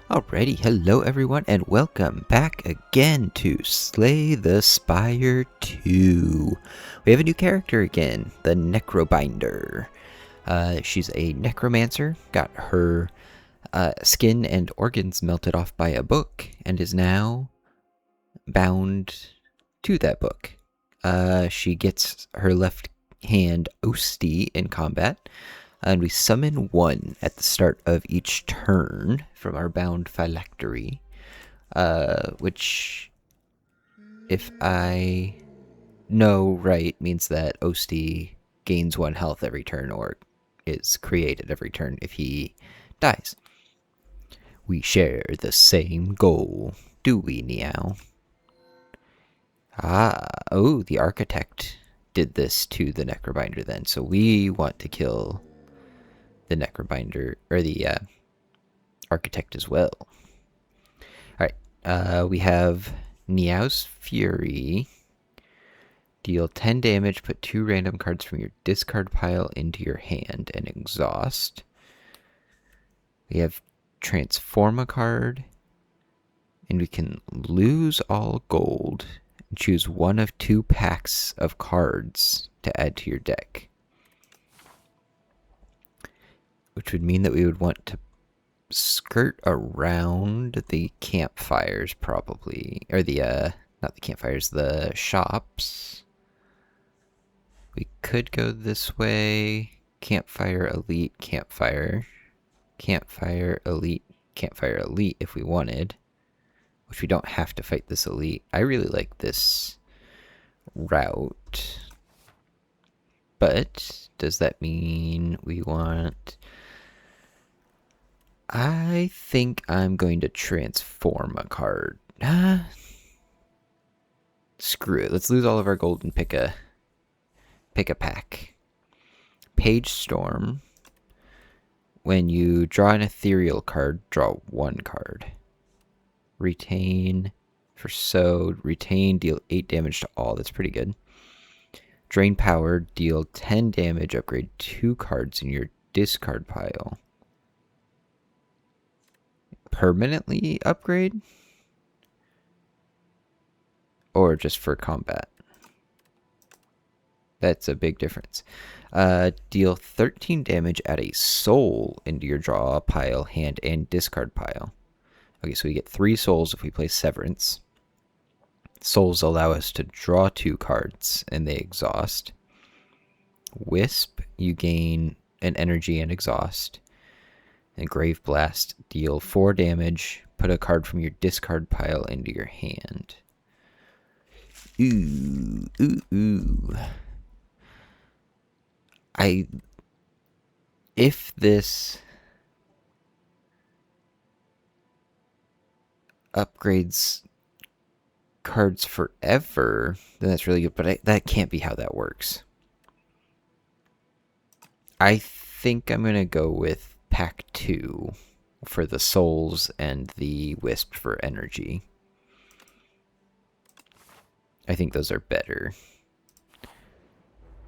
Alrighty, hello everyone, and welcome back again to Slay the Spire 2. We have a new character again, the Necrobinder. She's a necromancer, got her skin and organs melted off by a book, and is now bound to that book. She gets her left hand Osti in combat, and we summon one at the start of each turn from our bound phylactery, which, if I know right, means that Osti gains 1 health every turn or is created every turn if he dies. We share the same goal, do we, Niao? Oh, the architect did this to the Necrobinder then, so we want to kill the Necrobinder, or the architect as well. Alright, we have Niao's Fury. Deal 10 damage, put 2 random cards from your discard pile into your hand, and exhaust. We have Transform a card, and we can lose all gold and choose one of 2 packs of cards to add to your deck. Which would mean that we would want to skirt around the campfires probably, or the not the campfires, the shops. We could go this way. Campfire, elite, campfire, campfire, elite, campfire, elite if we wanted, which we don't have to fight this elite. I really like this route, but does that mean we want... I think I'm going to transform a card. Screw it. Let's lose all of our gold and pick a pack. Page Storm. When you draw an ethereal card, draw 1 card. Retain for retain, deal 8 damage to all. That's pretty good. Drain Power, deal 10 damage, upgrade 2 cards in your discard pile. Permanently upgrade? Or just for combat? That's a big difference. Deal 13 damage, add a soul into your draw pile, hand, and discard pile. Okay, so we get 3 souls if we play Severance. Souls allow us to draw 2 cards, and they exhaust. Wisp, you gain an energy and exhaust. And Grave Blast, deal 4 damage, put a card from your discard pile into your hand. Ooh, ooh, ooh. If this upgrades cards forever, then that's really good, but that can't be how that works. I think I'm going to go with Pack 2 for the souls and the Wisp for energy. I think those are better.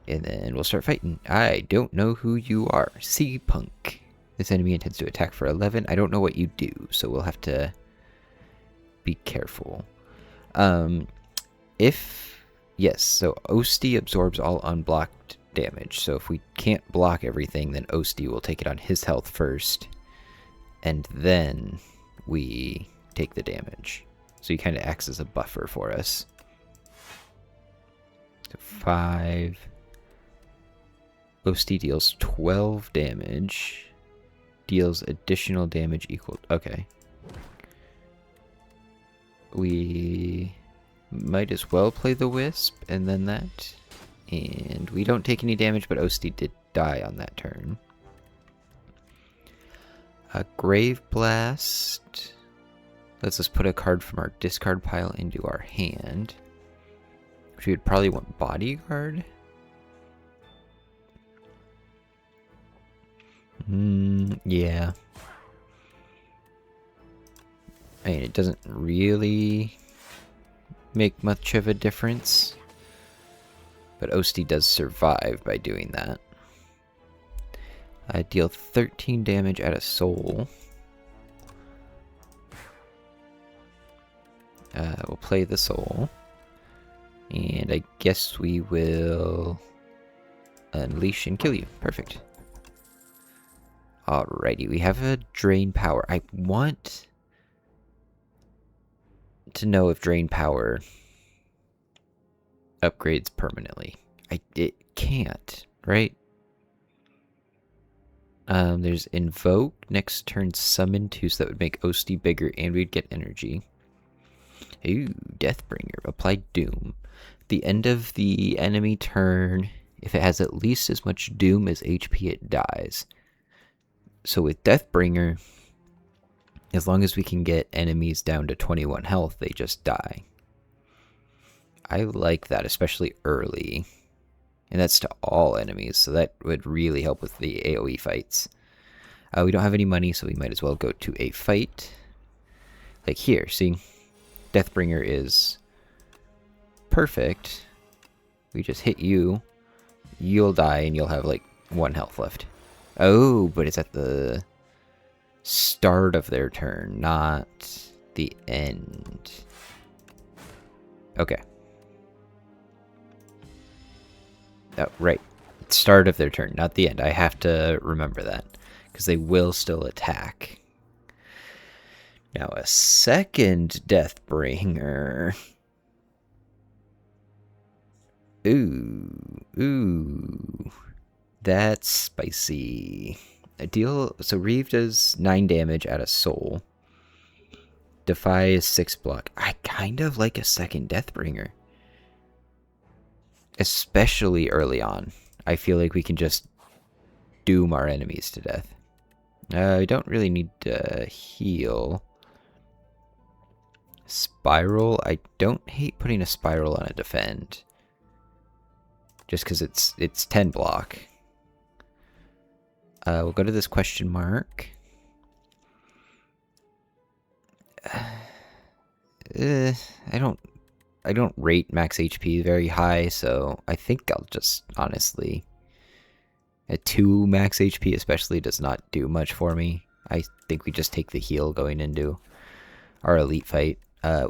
And then we'll start fighting. I don't know who you are. Sea Punk. This enemy intends to attack for 11. I don't know what you do, so we'll have to be careful. Yes, so Osti absorbs all unblocked damage. So if we can't block everything, then Osti will take it on his health first, and then we take the damage. So he kind of acts as a buffer for us. So 5. Osti deals 12 damage. Deals additional damage equal... Okay. We might as well play the Wisp and then that. And we don't take any damage, but Osti did die on that turn. A Grave Blast lets us put a card from our discard pile into our hand, which we would probably want Bodyguard. Yeah. I mean, it doesn't really make much of a difference, but Osti does survive by doing that. I deal 13 damage at a soul. We'll play the soul. And I guess we will unleash and kill you. Perfect. Alrighty, we have a drain power. I want to know if drain power upgrades permanently. It can't, right? There's invoke, next turn summon 2, so that would make Osti bigger and we'd get energy. Ooh, Deathbringer, apply doom. The end of the enemy turn, if it has at least as much doom as HP, it dies. So with Deathbringer, as long as we can get enemies down to 21 health, they just die. I like that, especially early. And that's to all enemies, so that would really help with the AoE fights. We don't have any money, so we might as well go to a fight. Like here, see? Deathbringer is perfect. We just hit you, you'll die, and you'll have like 1 health left. Oh, but it's at the start of their turn, not the end. Okay. Oh, right. Start of their turn, not the end. I have to remember that, because they will still attack. Now, a second Deathbringer. Ooh. That's spicy. So Reeve does 9 damage at a soul. Defy is 6 block. I kind of like a second Deathbringer. Especially early on. I feel like we can just doom our enemies to death. I don't really need to heal. Spiral. I don't hate putting a spiral on a defend. Just because it's 10 block. We'll go to this question mark. I don't rate max HP very high, so I think I'll just honestly... A 2 max HP especially does not do much for me. I think we just take the heal going into our elite fight.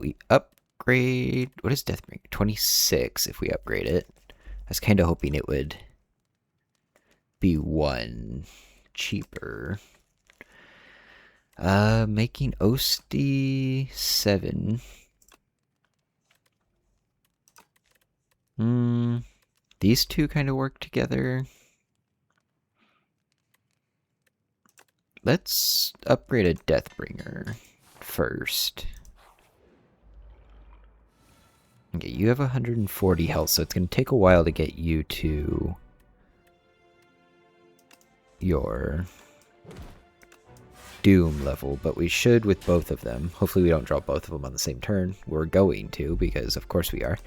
We upgrade... What is Deathbringer? 26 if we upgrade it. I was kind of hoping it would be 1 cheaper. Making Osti 7. These two kind of work together. Let's upgrade a Deathbringer first. Okay, you have 140 health, so it's going to take a while to get you to your Doom level, but we should with both of them. Hopefully we don't draw both of them on the same turn. We're going to, because of course we are.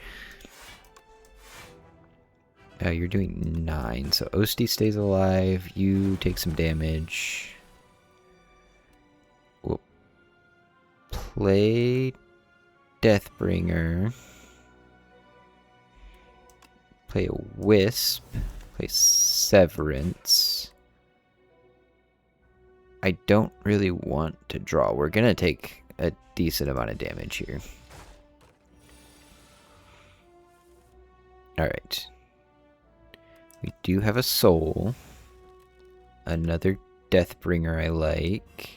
You're doing 9, so Osti stays alive. You take some damage. We'll play Deathbringer. Play a Wisp. Play Severance. I don't really want to draw. We're going to take a decent amount of damage here. Alright. We do have a soul. Another Deathbringer I like.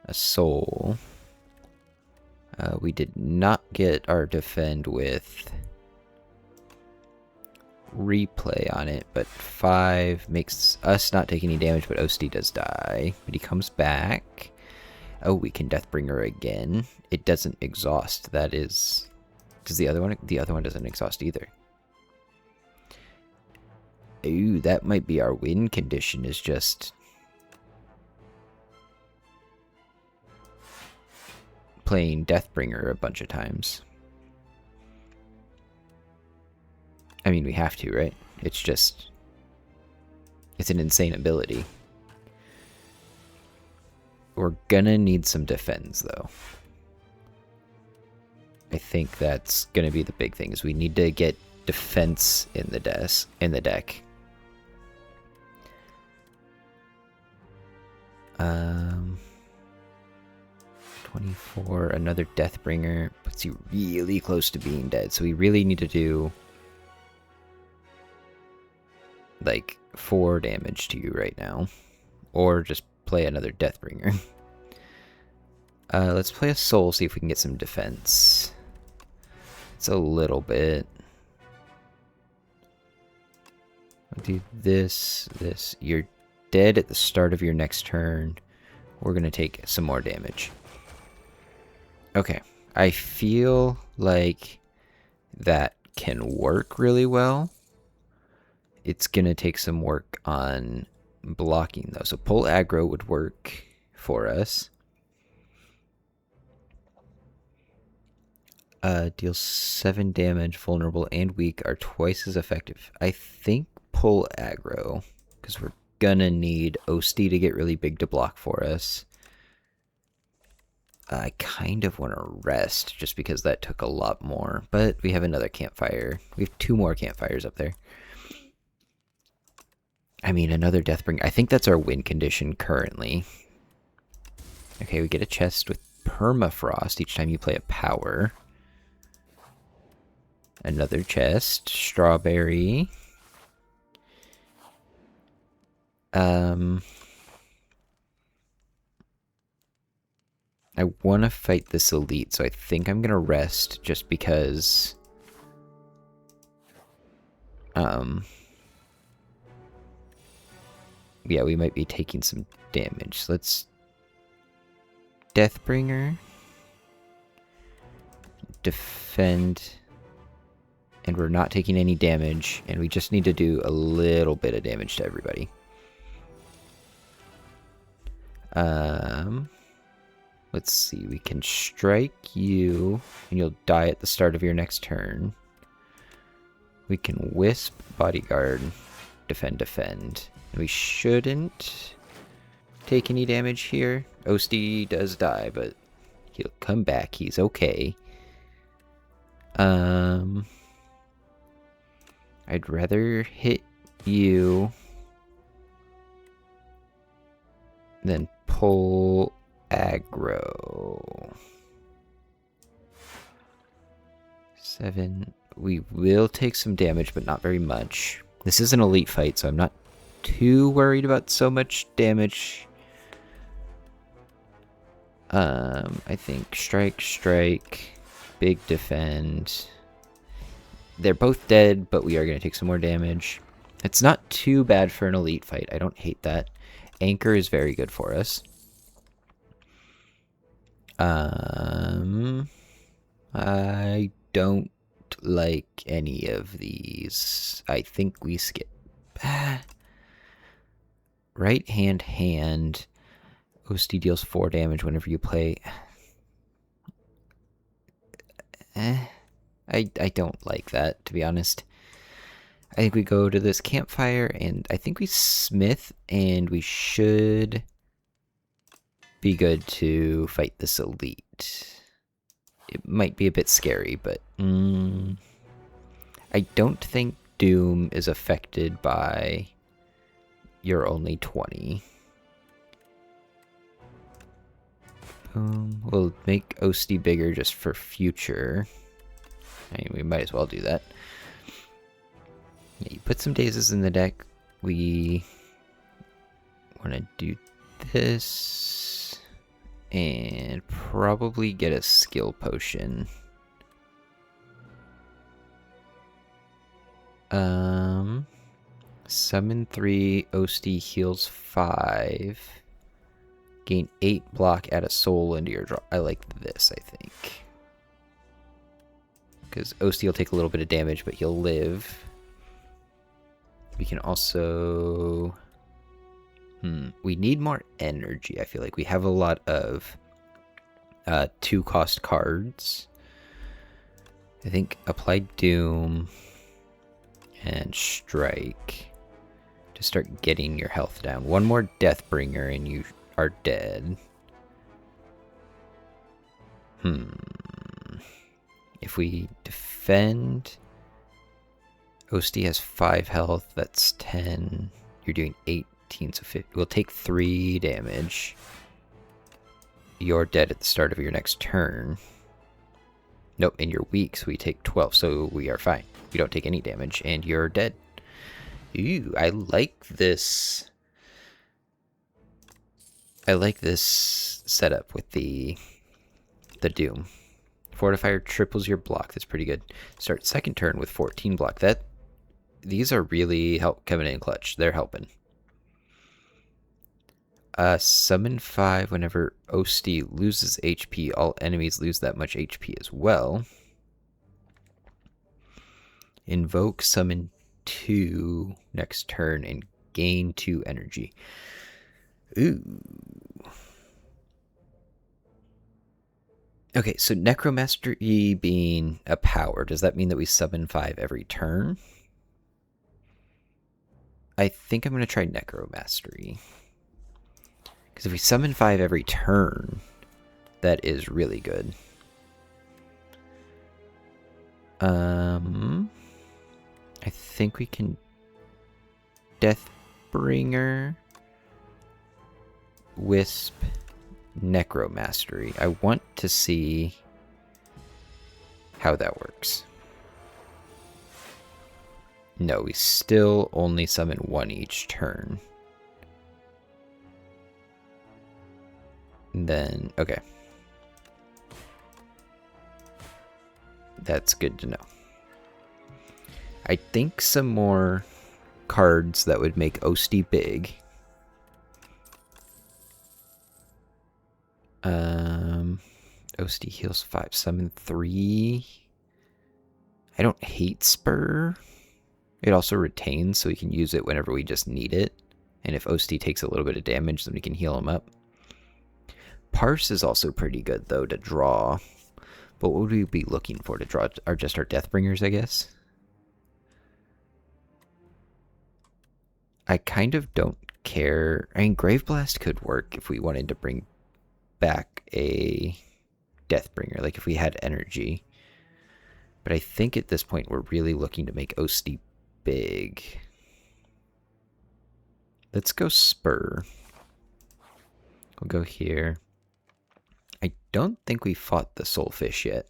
A soul. We did not get our defend with replay on it, but 5 makes us not take any damage, but Osti does die. But he comes back. Oh, we can Deathbringer again. It doesn't exhaust. That is... Does the other one? The other one doesn't exhaust either. Ooh, that might be our win condition, is just playing Deathbringer a bunch of times. I mean, we have to, right? It's just... It's an insane ability. We're gonna need some defense, though. I think that's gonna be the big thing, is we need to get defense in the deck. 24, another Deathbringer puts you really close to being dead. So we really need to do like 4 damage to you right now. Or just play another Deathbringer. Let's play a Soul, see if we can get some defense. It's a little bit. I'll do this. You're dead at the start of your next turn. We're going to take some more damage. Okay. I feel like that can work really well. It's going to take some work on blocking, though. So pull aggro would work for us. Deals 7 damage, vulnerable and weak are twice as effective. I think pull aggro, because we're gonna need Osti to get really big to block for us. I kind of want to rest, just because that took a lot more. But we have another campfire. We have 2 more campfires up there. I mean, another Deathbringer. I think that's our win condition currently. Okay, we get a chest with permafrost each time you play a power. Another chest. Strawberry. I want to fight this elite, so I think I'm going to rest just because... yeah, we might be taking some damage. Let's... Deathbringer. Defend. And we're not taking any damage, and we just need to do a little bit of damage to everybody. Let's see, we can strike you, and you'll die at the start of your next turn. We can wisp, bodyguard, defend. We shouldn't take any damage here. Osti does die, but he'll come back. He's okay. I'd rather hit you than pull aggro. 7. We will take some damage, but not very much. This is an elite fight, so I'm not too worried about so much damage. I think strike, big defend. They're both dead, but we are going to take some more damage. It's not too bad for an elite fight. I don't hate that. Anchor is very good for us. I don't like any of these. I think we skip. Right hand. Osti deals 4 damage whenever you play. I don't like that, to be honest. I think we go to this campfire, and I think we smith, and we should be good to fight this elite. It might be a bit scary, but I don't think Doom is affected by you're only 20. Boom. We'll make Osti bigger just for future. I mean, we might as well do that. Yeah, you put some dazes in the deck. We want to do this and probably get a skill potion. Summon 3, Osti heals 5. Gain 8 block, add a soul into your draw. I like this, I think. Because Osti will take a little bit of damage, but he'll live. We can also... we need more energy, I feel like. We have a lot of 2-cost cards. I think apply Doom and Strike to start getting your health down. One more Deathbringer and you are dead. If we defend, Osti has 5 health, that's 10. You're doing 18, so 50. We'll take 3 damage. you're dead at the start of your next turn. Nope, and you're weak, so we take 12, so we are fine. We don't take any damage, and you're dead. Ooh, I like this. I like this setup with the Doom. Fortifier triples your block. That's pretty good. Start second turn with 14 block. These are really coming in clutch. They're helping. Summon 5 whenever Osti loses HP. All enemies lose that much HP as well. Invoke summon 2 next turn and gain 2 energy. Ooh. Okay, so Necromastery being a power, does that mean that we summon 5 every turn? I think I'm going to try Necromastery. Because if we summon 5 every turn, that is really good. I think we can Deathbringer, Wisp, Necromastery. I want to see how that works. No, we still only summon 1 each turn. And then, okay. That's good to know. I think some more cards that would make Osti big. Osti heals 5, summon 3. I don't hate Spur. It also retains, so we can use it whenever we just need it. And if Osti takes a little bit of damage, then we can heal him up. Parse is also pretty good, though, to draw. But what would we be looking for to draw? Just our Deathbringers, I guess? I kind of don't care. I mean, Grave Blast could work if we wanted to bring back a Deathbringer, like if we had energy. But I think at this point we're really looking to make Osti big. Let's go Spur. We'll go here. I don't think we fought the Soulfish yet.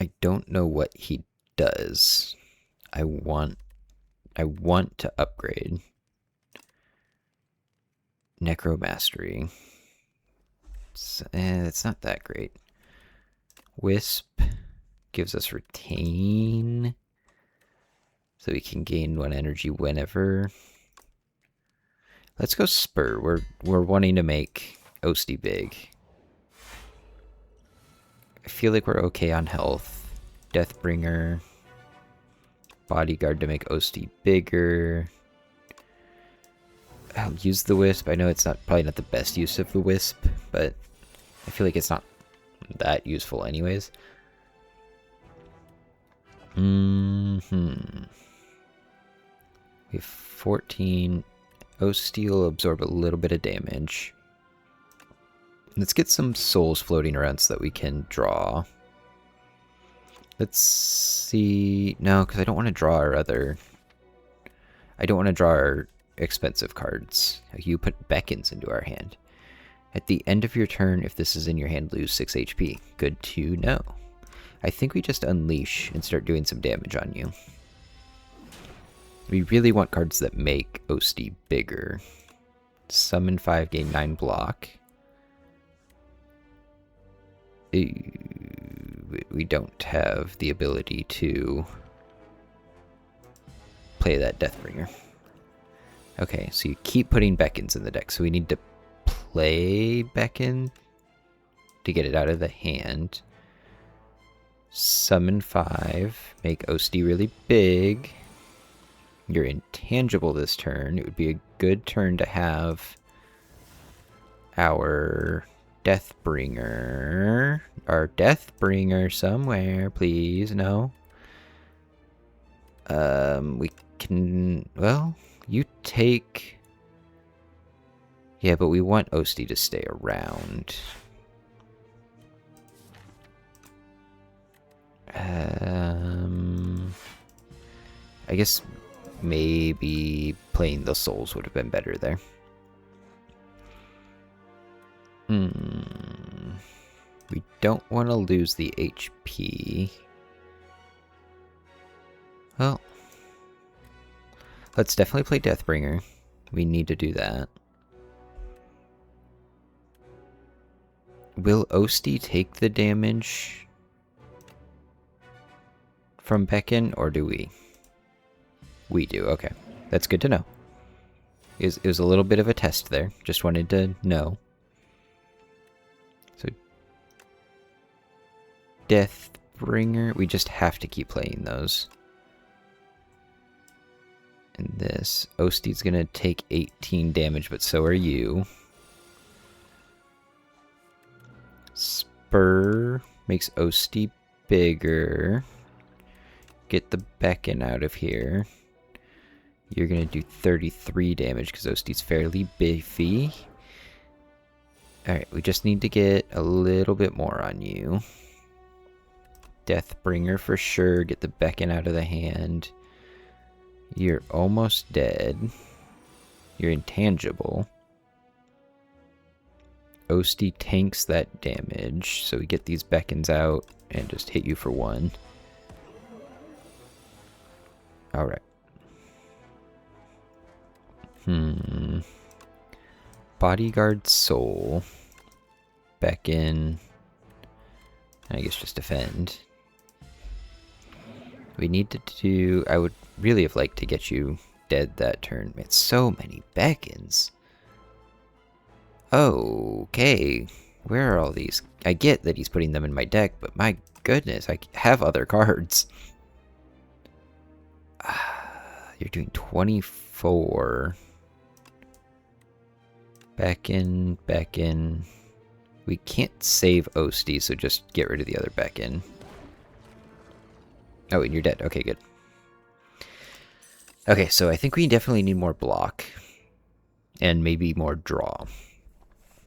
I don't know what he does. I want to upgrade. Necromastery. It's not that great. Wisp gives us retain, so we can gain 1 energy whenever. Let's go Spur. We're wanting to make Osti big. I feel like we're okay on health. Deathbringer. Bodyguard to make Osti bigger. I'll use the Wisp. I know it's probably not the best use of the Wisp, but I feel like it's not that useful anyways. We have 14. Osti will absorb a little bit of damage. Let's get some souls floating around so that we can draw. Let's see. No, because I don't want to draw our expensive cards. You put Beckons into our hand. At the end of your turn, if this is in your hand, lose 6 HP. Good to know. I think we just unleash and start doing some damage on you. We really want cards that make Osti bigger. Summon 5, gain 9 block. We don't have the ability to play that Deathbringer. Okay, so you keep putting Beckons in the deck, so we need to play Beckon to get it out of the hand. Summon 5, make Osti really big. You're intangible this turn. It would be a good turn to have our Deathbringer. Our Deathbringer somewhere, please. No. We can... Well, you take... Yeah, but we want Osti to stay around. I guess maybe playing the souls would have been better there. We don't want to lose the HP. Well, let's definitely play Deathbringer. We need to do that. Will Osti take the damage from Beckon, or do we? We do, okay. That's good to know. It was a little bit of a test there. Just wanted to know. So, Deathbringer, we just have to keep playing those. And this, Osti's gonna take 18 damage, but so are you. Spur makes Osti bigger. Get the Beckon out of here. You're gonna do 33 damage because Osti's fairly biffy. Alright, we just need to get a little bit more on you. Deathbringer for sure. Get the Beckon out of the hand. You're almost dead. You're intangible. Osti tanks that damage, so we get these Beckons out and just hit you for 1. Alright. Bodyguard Soul. Beckon. I guess just defend. We need to do... I would really have liked to get you dead that turn. It's so many Beckons. Okay. Where are all these? I get that he's putting them in my deck, but my goodness, I have other cards. You're doing 24. Beckon, Beckon. We can't save Osti, so just get rid of the other Beckon. Oh, and you're dead. Okay, good. Okay, so I think we definitely need more block. And maybe more draw.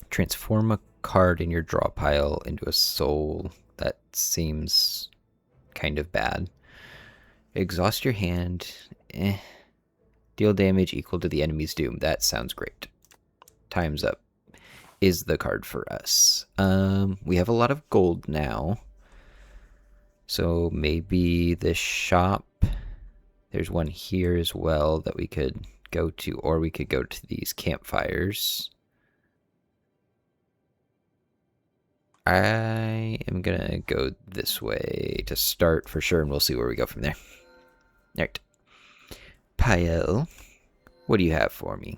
Transform a card in your draw pile into a soul. That seems kind of bad. Exhaust your hand. Deal damage equal to the enemy's doom. That sounds great. Time's up is the card for us. We have a lot of gold now. So maybe the shop. There's one here as well that we could go to, or we could go to these campfires. I am gonna go this way to start for sure, and we'll see where we go from there. Alright. Pyle, what do you have for me?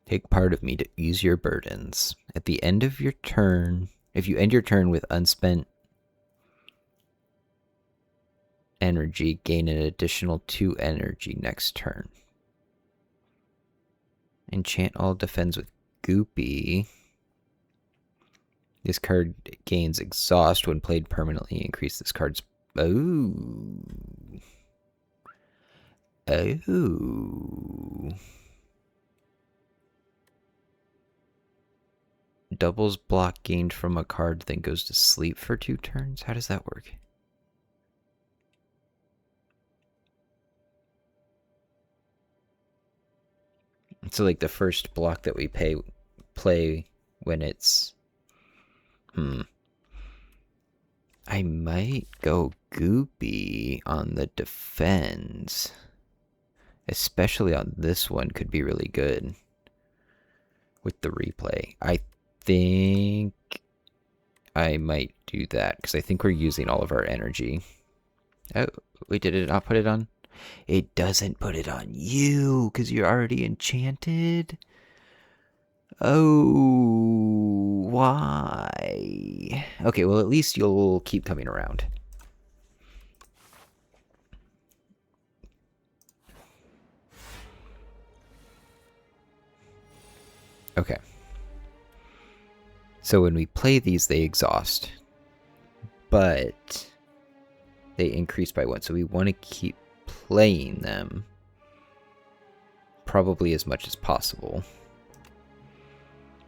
Take part of me to ease your burdens. At the end of your turn, if you end your turn with unspent energy, gain an additional 2 energy next turn. Enchant all defends with Goopy. This card gains exhaust when played permanently. Increase this card's... Oh. Oh. Doubles block gained from a card, then goes to sleep for 2 turns? How does that work? So like the first block that we play when it's... I might go Goopy on the defense. Especially on this one could be really good. With the replay. I think I might do that, because I think we're using all of our energy. Oh, wait, did it not put it on? It doesn't put it on you, because you're already enchanted? Oh, why? Okay, well, at least you'll keep coming around. Okay. So when we play these, they exhaust. But they increase by 1. So we want to keep playing them. Probably as much as possible.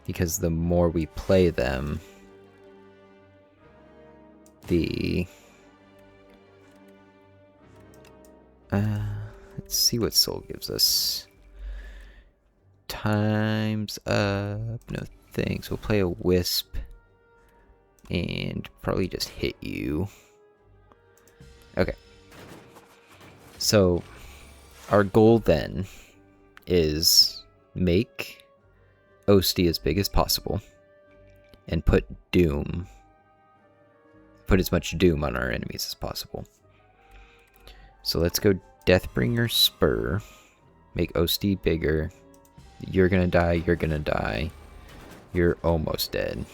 Because the more we play them, the... let's see what Soul gives us. Time's up. No thanks. We'll play a Wisp. And probably just hit you. Okay. So, our goal then is make Osti as big as possible. And put Doom. Put as much Doom on our enemies as possible. So let's go Deathbringer Spur. Make Osti bigger. You're gonna die, you're gonna die. You're almost dead.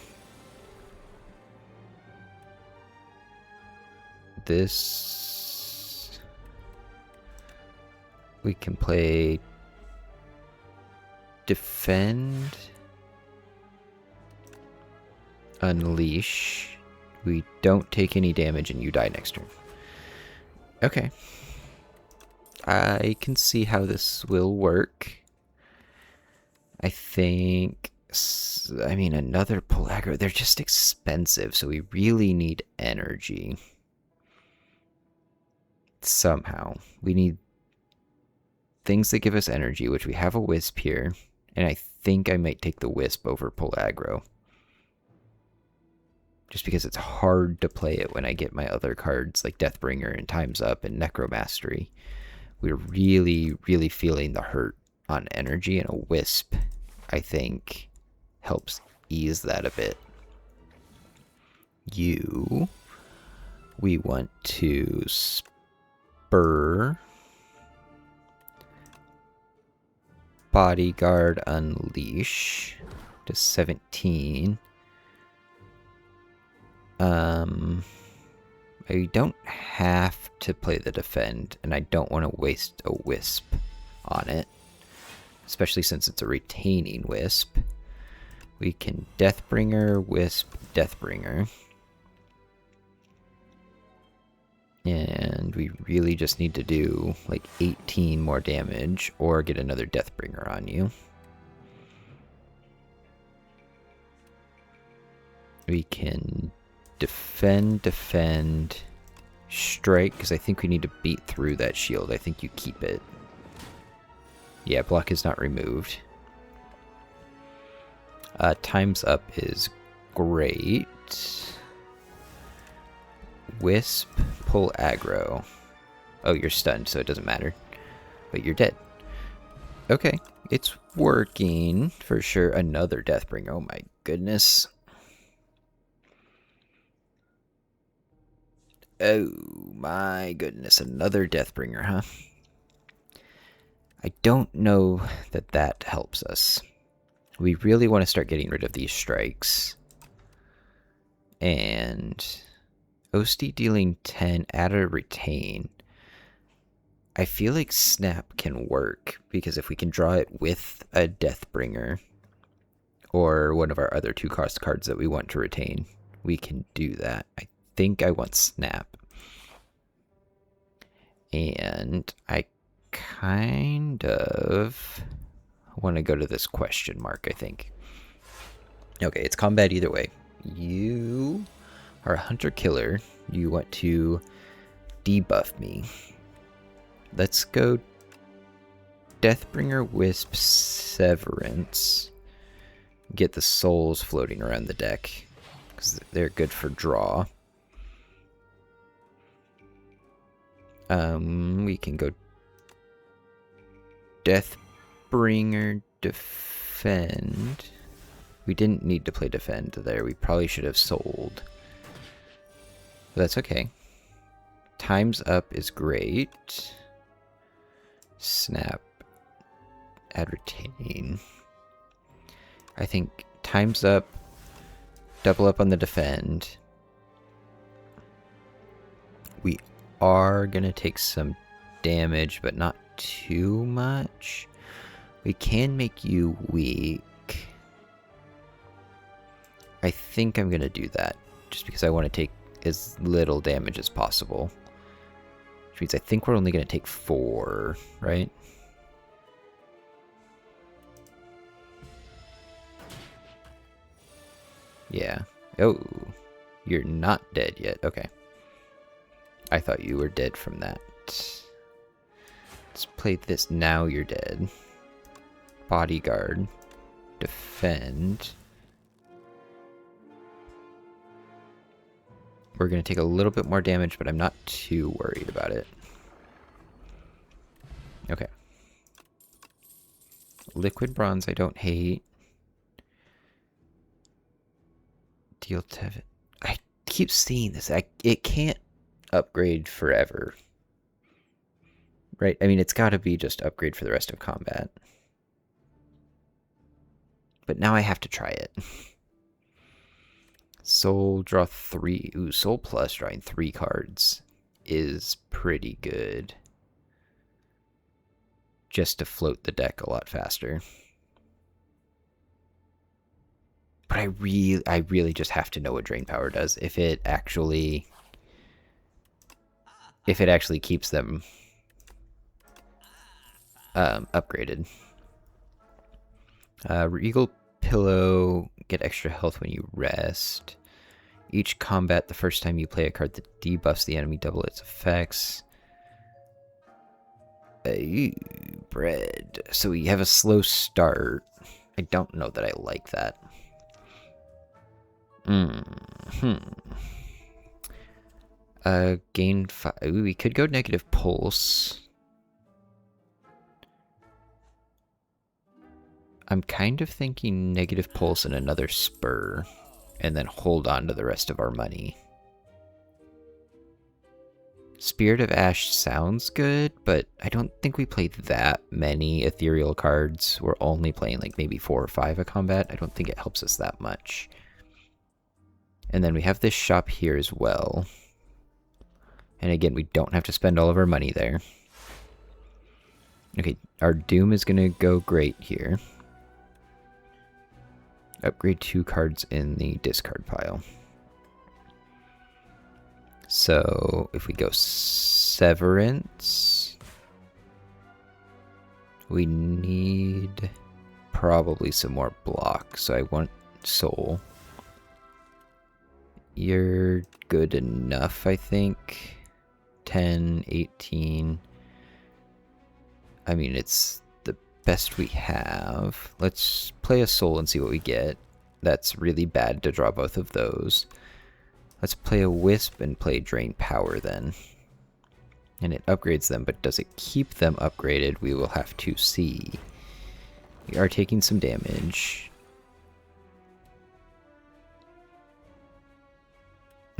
This... we can play... Defend... Unleash. We don't take any damage and you die next turn. Okay. I can see how this will work. I think... I mean, another pull aggro. They're just expensive, so we really need energy. Somehow. We need things that give us energy, which we have a Wisp here. And I think I might take the Wisp over pull aggro. Just because it's hard to play it when I get my other cards like Deathbringer and Time's Up and Necromastery. We're really, really feeling the hurt on energy, and a Wisp, I think, helps ease that a bit. We want to Spur, Bodyguard, Unleash to 17. I don't have to play the Defend, and I don't want to waste a Wisp on it, especially since it's a retaining Wisp. We can Deathbringer, Wisp, Deathbringer. And we really just need to do like 18 more damage or get another Deathbringer on you. We can defend, strike, because I think we need to beat through that shield. I think you keep it. Yeah, block is not removed. Time's Up is great. Wisp, pull aggro. Oh, you're stunned, so it doesn't matter. But you're dead. Okay, it's working for sure. Another Deathbringer. Oh my goodness. Oh my goodness, another Deathbringer, huh? I don't know that that helps us. We really want to start getting rid of these strikes. And Osti dealing 10, add a retain. I feel like Snap can work, because if we can draw it with a Deathbringer, or one of our other 2-cost cards that we want to retain, we can do that. I think I want Snap. And I kind of want to go to this question mark, I think. Okay, it's combat either way. You are a hunter-killer. You want to debuff me. Let's go Deathbringer, Wisp, Severance. Get the souls floating around the deck, because they're good for draw. We can go Deathbringer, defend. We didn't need to play defend there. We probably should have sold. But that's okay. Time's Up is great. Snap. Add retain. I think Time's Up. Double up on the defend. We are going to take some damage, but not too much. We can make you weak. I think I'm going to do that, just because I want to take as little damage as possible. Which means I think we're only going to take 4, right? Yeah. Oh, you're not dead yet. Okay. I thought you were dead from that. Let's play this. Now you're dead. Bodyguard. Defend. We're going to take a little bit more damage, but I'm not too worried about it. Okay. Liquid bronze I don't hate. Deal 10. I keep seeing this. It can't upgrade forever. Right? I mean, it's got to be just upgrade for the rest of combat. But now I have to try it. Soul, draw 3. Ooh, Soul plus drawing 3 cards is pretty good. Just to float the deck a lot faster. But I really just have to know what Drain Power does. If it actually keeps them upgraded. Regal Pillow, get extra health when you rest. Each combat, the first time you play a card that debuffs the enemy, double its effects. Bread. So we have a slow start. I don't know that I like that. Gain 5. Ooh, we could go negative pulse. I'm kind of thinking negative pulse and another spur, and then hold on to the rest of our money. Spirit of Ash sounds good, but I don't think we play that many ethereal cards. We're only playing like maybe 4 or 5 a combat. I don't think it helps us that much. And then we have this shop here as well. And again, we don't have to spend all of our money there. Okay, our Doom is going to go great here. Upgrade 2 cards in the discard pile. So if we go Severance, we need probably some more block. So I want Soul. You're good enough, I think. 10, 18. I mean, it's the best we have. Let's play a Soul and see what we get. That's really bad to draw both of those. Let's play a Wisp and play Drain Power then. And it upgrades them, but does it keep them upgraded? We will have to see. We are taking some damage.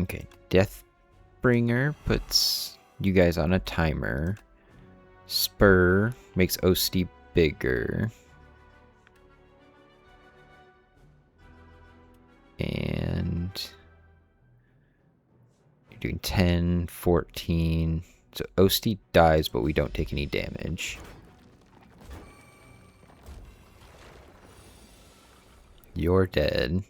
Okay, Deathbringer puts you guys on a timer. Spur makes Osti bigger. And you're doing 10, 14. So Osti dies, but we don't take any damage. You're dead.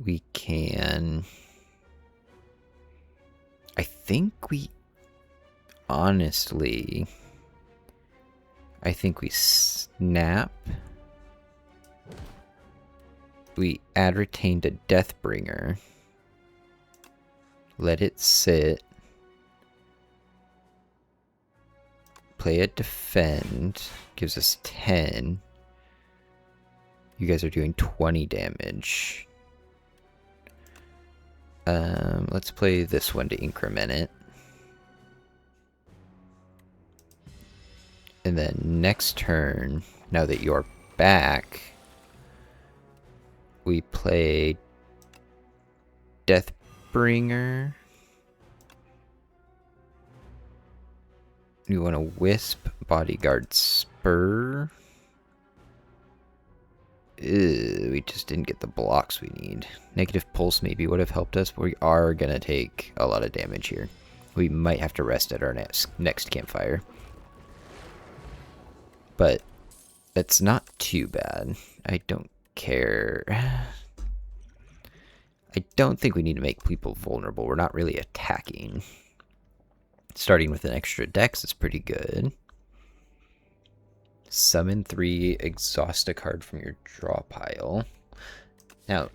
We can... I think we... Honestly... I think we snap. We add retain to Deathbringer. Let it sit. Play a defend. Gives us 10. You guys are doing 20 damage. Let's play this one to increment it. And then next turn, now that you're back, we play Deathbringer. You want to Wisp, Bodyguard, Spur. Ew, we just didn't get the blocks we need. Negative Pulse maybe would have helped us, but we are going to take a lot of damage here. We might have to rest at our next campfire. But it's not too bad. I don't care. I don't think we need to make people vulnerable. We're not really attacking. Starting with an extra dex is pretty good. Summon 3, exhaust a card from your draw pile. Now,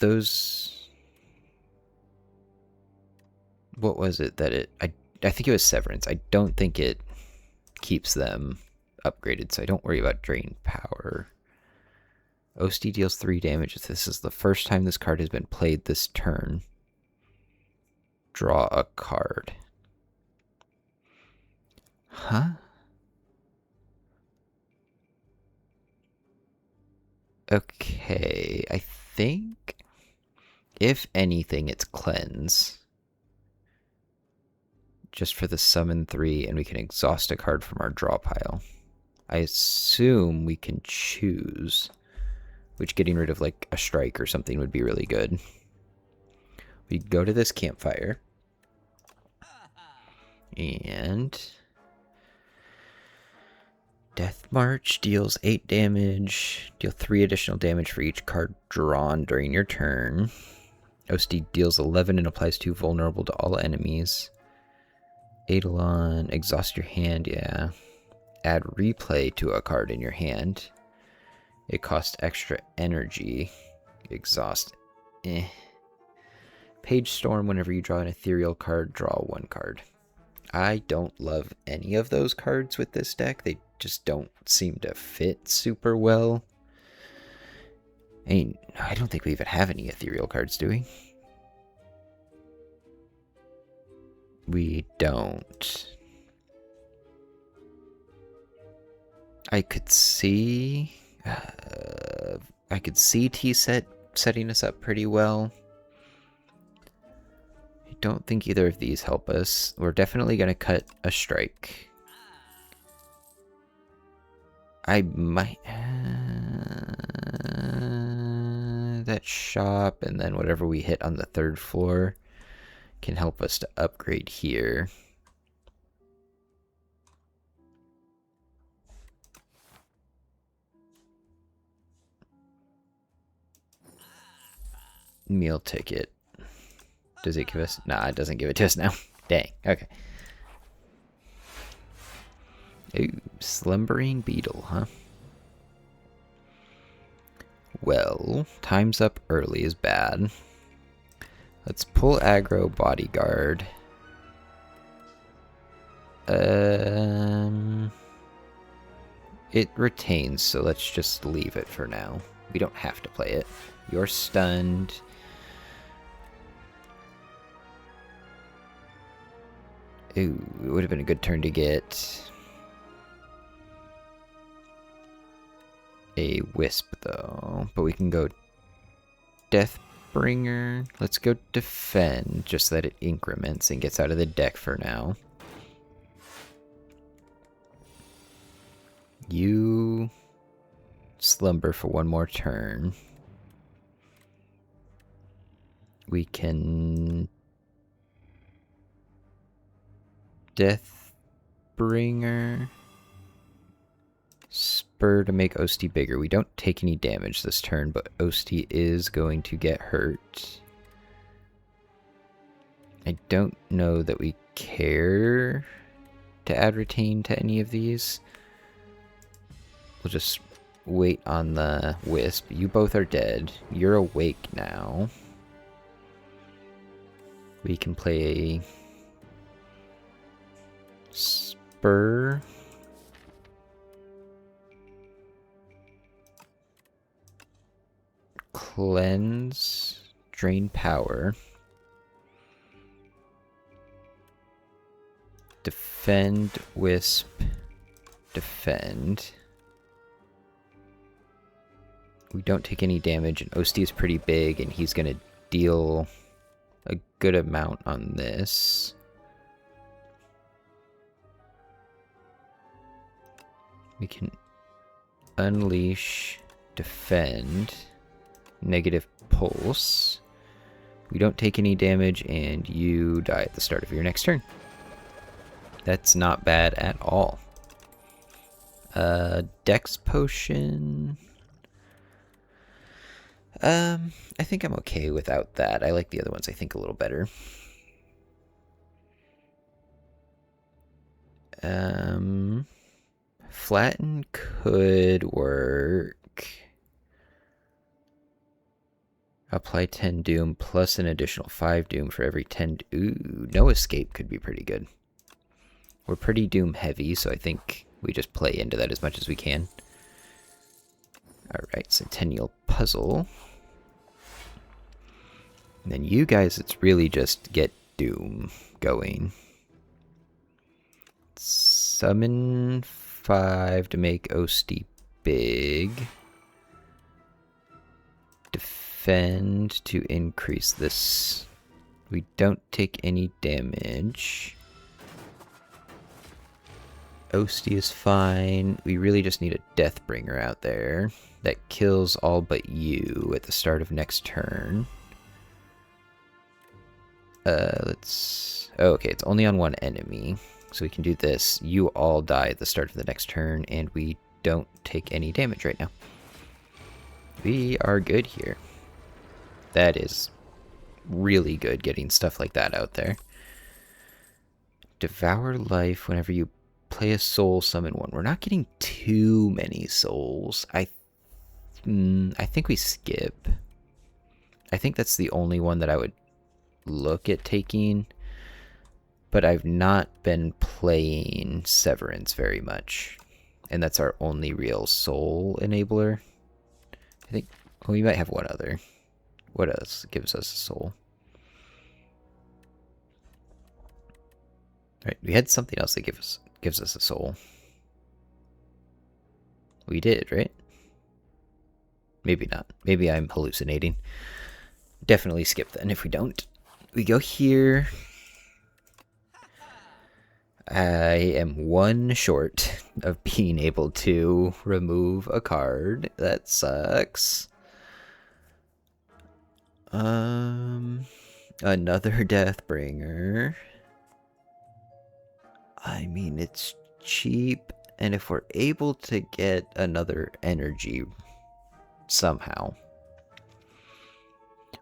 those... What was it that it... I think it was Severance. I don't think it keeps them upgraded, so I don't worry about drain power. Osti deals 3 damage. This is the first time this card has been played this turn. Draw a card. Huh? Okay, I think if anything, it's cleanse. Just for the summon 3, and we can exhaust a card from our draw pile. I assume we can choose, which getting rid of like a strike or something would be really good. We go to this campfire, and Death March deals 8 damage, deal 3 additional damage for each card drawn during your turn. Osti deals 11 and applies 2 vulnerable to all enemies. Eidolon, exhaust your hand, yeah. Add replay to a card in your hand. It costs extra energy. Exhaust, Page Storm, whenever you draw an ethereal card, draw 1 card. I don't love any of those cards with this deck. They just don't seem to fit super well. I mean, I don't think we even have any ethereal cards, do we? We don't. I could see T-Set setting us up pretty well. I don't think either of these help us. We're definitely going to cut a strike. I might... that shop, and then whatever we hit on the 3rd floor can help us to upgrade here. Meal ticket. Does it give us? Nah, it doesn't give it to us now. Dang. Okay. Ooh, slumbering beetle, huh? Well, time's up early is bad. Let's pull aggro bodyguard. It retains, so let's just leave it for now. We don't have to play it. You're stunned. Ooh, it would have been a good turn to get a wisp, though. But we can go Deathbringer. Let's go defend, just so that it increments and gets out of the deck for now. You slumber for 1 more turn. We can Deathbringer. Spur to make Osti bigger. We don't take any damage this turn, but Osti is going to get hurt. I don't know that we care to add retain to any of these. We'll just wait on the wisp. You both are dead. You're awake now. We can play a Spur. Cleanse. Drain power. Defend, wisp, defend. We don't take any damage, and Osti is pretty big, and he's going to deal a good amount on this. We can unleash, defend, negative pulse. We don't take any damage, and you die at the start of your next turn. That's not bad at all. Dex potion. I think I'm okay without that. I like the other ones, I think, a little better. Flatten could work. Apply 10 doom plus an additional 5 doom for every 10. Ooh, no escape could be pretty good. We're pretty doom heavy, so I think We just play into that as much as we can. Alright, Centennial Puzzle. And then you guys, it's really just get Doom going. Summon 5 to make Osti big. Defend to increase this. We don't take any damage. Osti is fine. We really just need a Deathbringer out there that kills all but you at the start of next turn. Let's... Oh, okay, it's only on one enemy. So we can do this. You all die at the start of the next turn, and we don't take any damage right now. We are good here. That is really good, getting stuff like that out there. Devour life whenever you play a soul, summon one. We're not getting too many souls. I think we skip. I think that's the only one that I would look at taking. But I've not been playing Severance very much. And that's our only real soul enabler. I think, well, we might have one other. What else gives us a soul? Right, we had something else that gives us a soul. We did, right? Maybe not. Maybe I'm hallucinating. Definitely skip then if we don't. We go here. I am one short of being able to remove a card. That sucks. Another Deathbringer. I mean, it's cheap, and if we're able to get another energy somehow.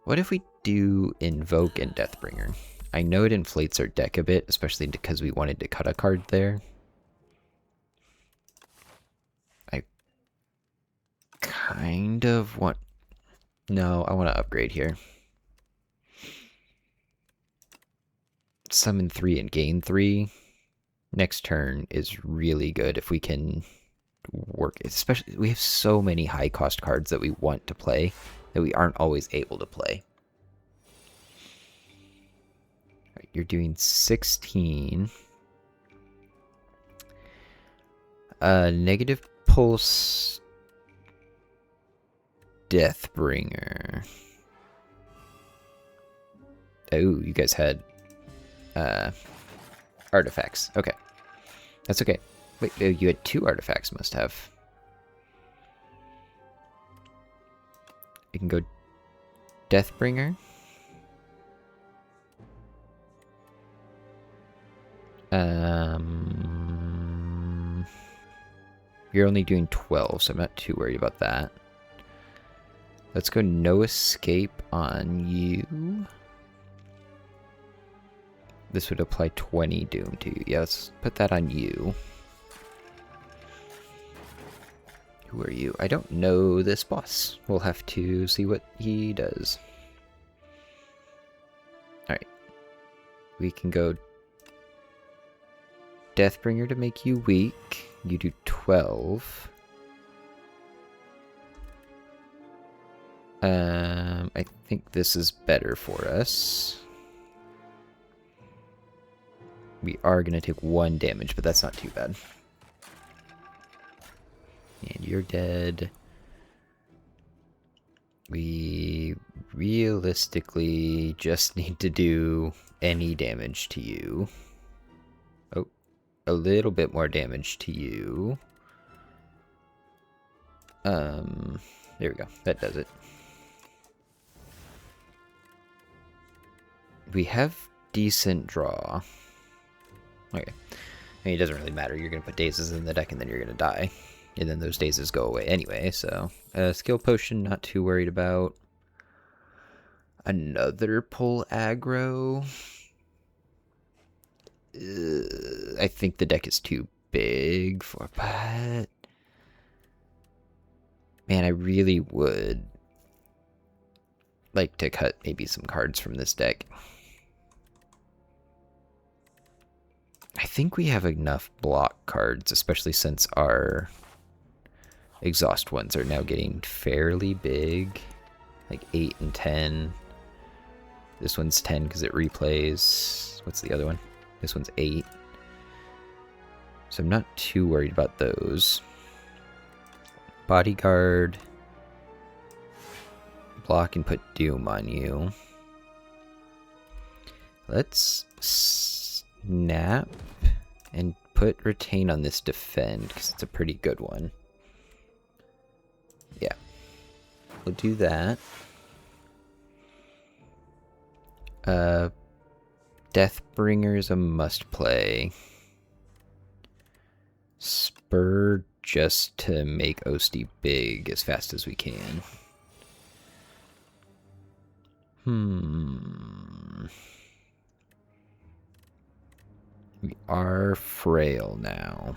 What if we do Invoke and Deathbringer? I know it inflates our deck a bit, especially because we wanted to cut a card there. I kind of want... No, I want to upgrade here. Summon 3 and gain 3. Next turn is really good if we can work. Especially, we have so many high cost cards that we want to play that we aren't always able to play. Right, you're doing 16. Negative Pulse Deathbringer. Oh, you guys had artifacts. Okay. That's okay. Wait, oh, you had 2 artifacts, must have. You can go Deathbringer. You're only doing 12, so I'm not too worried about that. Let's go No Escape on you. This would apply 20 Doom to you. Yeah, let's put that on you. Who are you? I don't know this boss. We'll have to see what he does. Alright. We can go Deathbringer to make you weak. You do 12. I think this is better for us. We are going to take 1 damage, but that's not too bad. And you're dead. We realistically just need to do any damage to you. Oh, a little bit more damage to you. There we go. That does it. We have decent draw. Okay. I mean, it doesn't really matter. You're going to put dazes in the deck and then you're going to die. And then those dazes go away anyway, so... skill potion, not too worried about. Another pull aggro. I think the deck is too big for... But... Man, I really would like to cut maybe some cards from this deck. I think we have enough block cards, especially since our exhaust ones are now getting fairly big. Like 8 and 10. This one's 10 because it replays. What's the other one? This one's 8. So I'm not too worried about those. Bodyguard. Block and put Doom on you. Let's snap and put Retain on this Defend because it's a pretty good one. Yeah. We'll do that. Deathbringer's a must play. Spur just to make Osti big as fast as we can. We are frail now.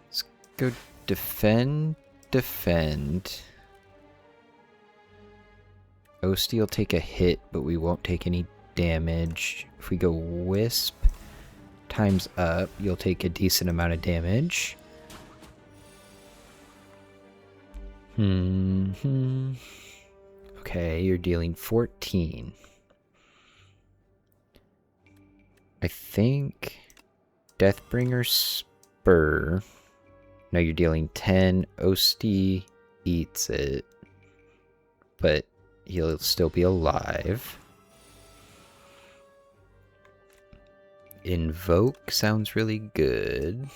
Let's go defend. Osti will take a hit, but we won't take any damage. If we go Wisp, times up, you'll take a decent amount of damage. Okay, you're dealing 14. I think Deathbringer Spur. No, you're dealing 10. Osti eats it, but he'll still be alive. Invoke sounds really good.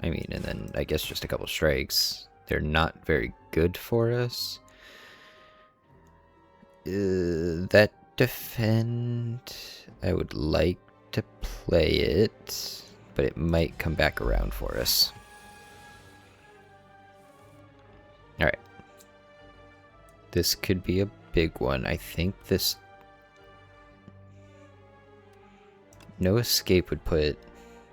I mean, and then I guess just a couple strikes. They're not very good for us. That defend, I would like to play it, but it might come back around for us. Alright. This could be a big one. I think this... No escape would put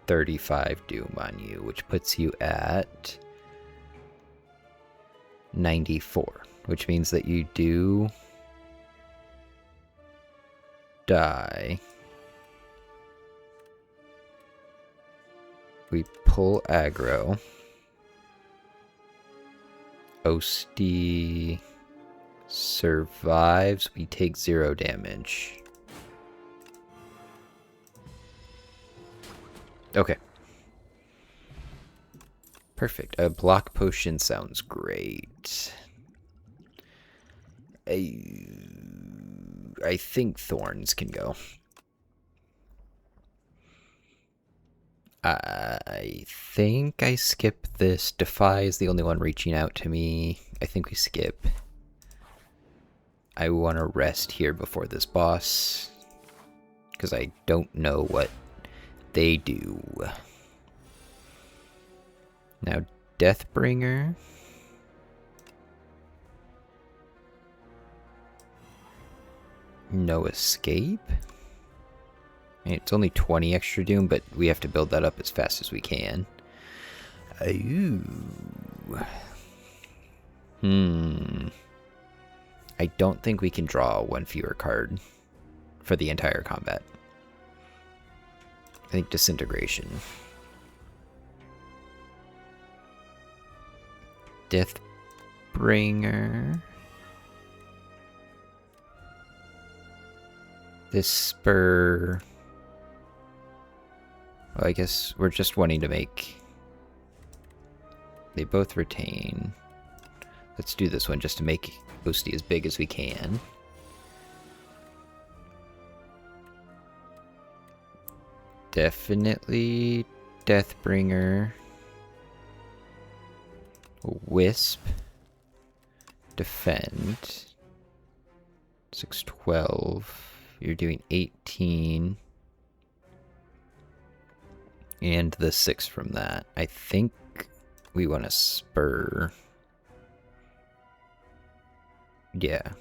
35 Doom on you, which puts you at 94, which means that you do die. We pull aggro. Osti survives. We take 0 damage. Okay. Perfect. A block potion sounds great. I think thorns can go. I think I skip this. Defy is the only one reaching out to me. I think we skip. I want to rest here before this boss, because I don't know what they do. Now, Deathbringer. No escape. I mean, it's only 20 extra Doom, but we have to build that up as fast as we can. Ooh. I don't think we can draw one fewer card for the entire combat. I think Disintegration. Deathbringer. This spur... Well, I guess we're just wanting to make... They both retain. Let's do this one just to make Osti as big as we can. Definitely Deathbringer. Wisp. Defend. 6-12. You're doing 18. And the 6 from that. I think we want to spur. Yeah.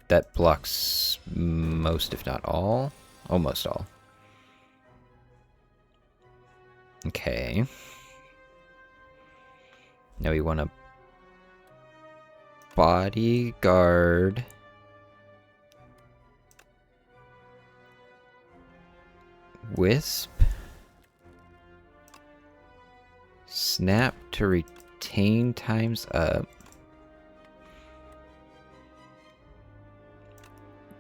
That blocks most, if not all. Almost all. Okay. Now we want to bodyguard Wisp. Snap to retain times up.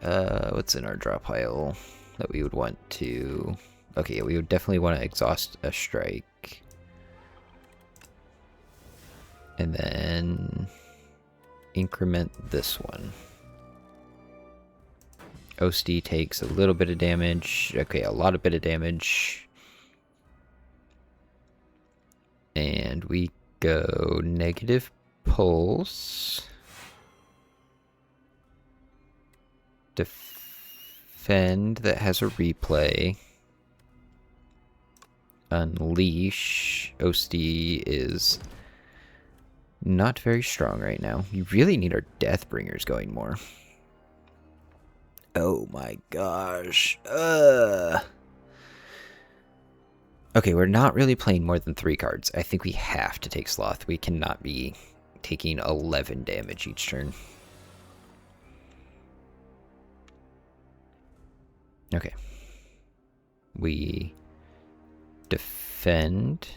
What's in our draw pile that we would want to... Okay, yeah, we would definitely want to exhaust a strike. And then increment this one. OSD takes a little bit of damage. Okay, a lot of bit of damage. And we go negative pulse. Defend that has a replay. Unleash. OSD is not very strong right now. You really need our Deathbringers going more. Oh my gosh. Okay, we're not really playing more than 3 cards. I think we have to take Sloth. We cannot be taking 11 damage each turn. Okay. We defend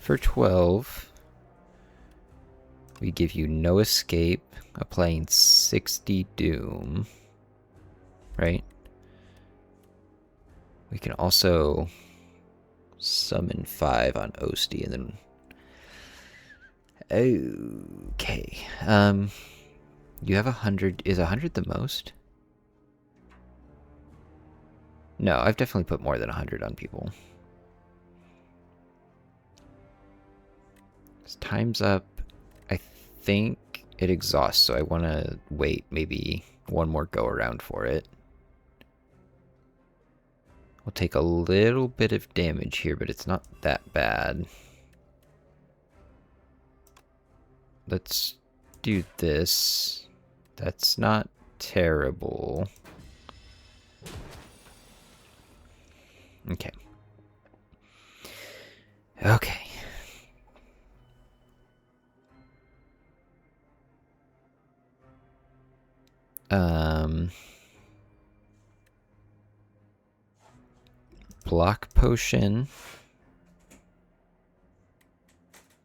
for 12. We give you no escape, applying 60 doom. Right? We can also summon 5 on OSD and then... Okay. You have 100. Is 100 the most? No, I've definitely put more than 100 on people. Time's up. I think it exhausts, so I want to wait maybe one more go around for it. We'll take a little bit of damage here, but it's not that bad. Let's do this. That's not terrible. Okay. Okay. Block potion.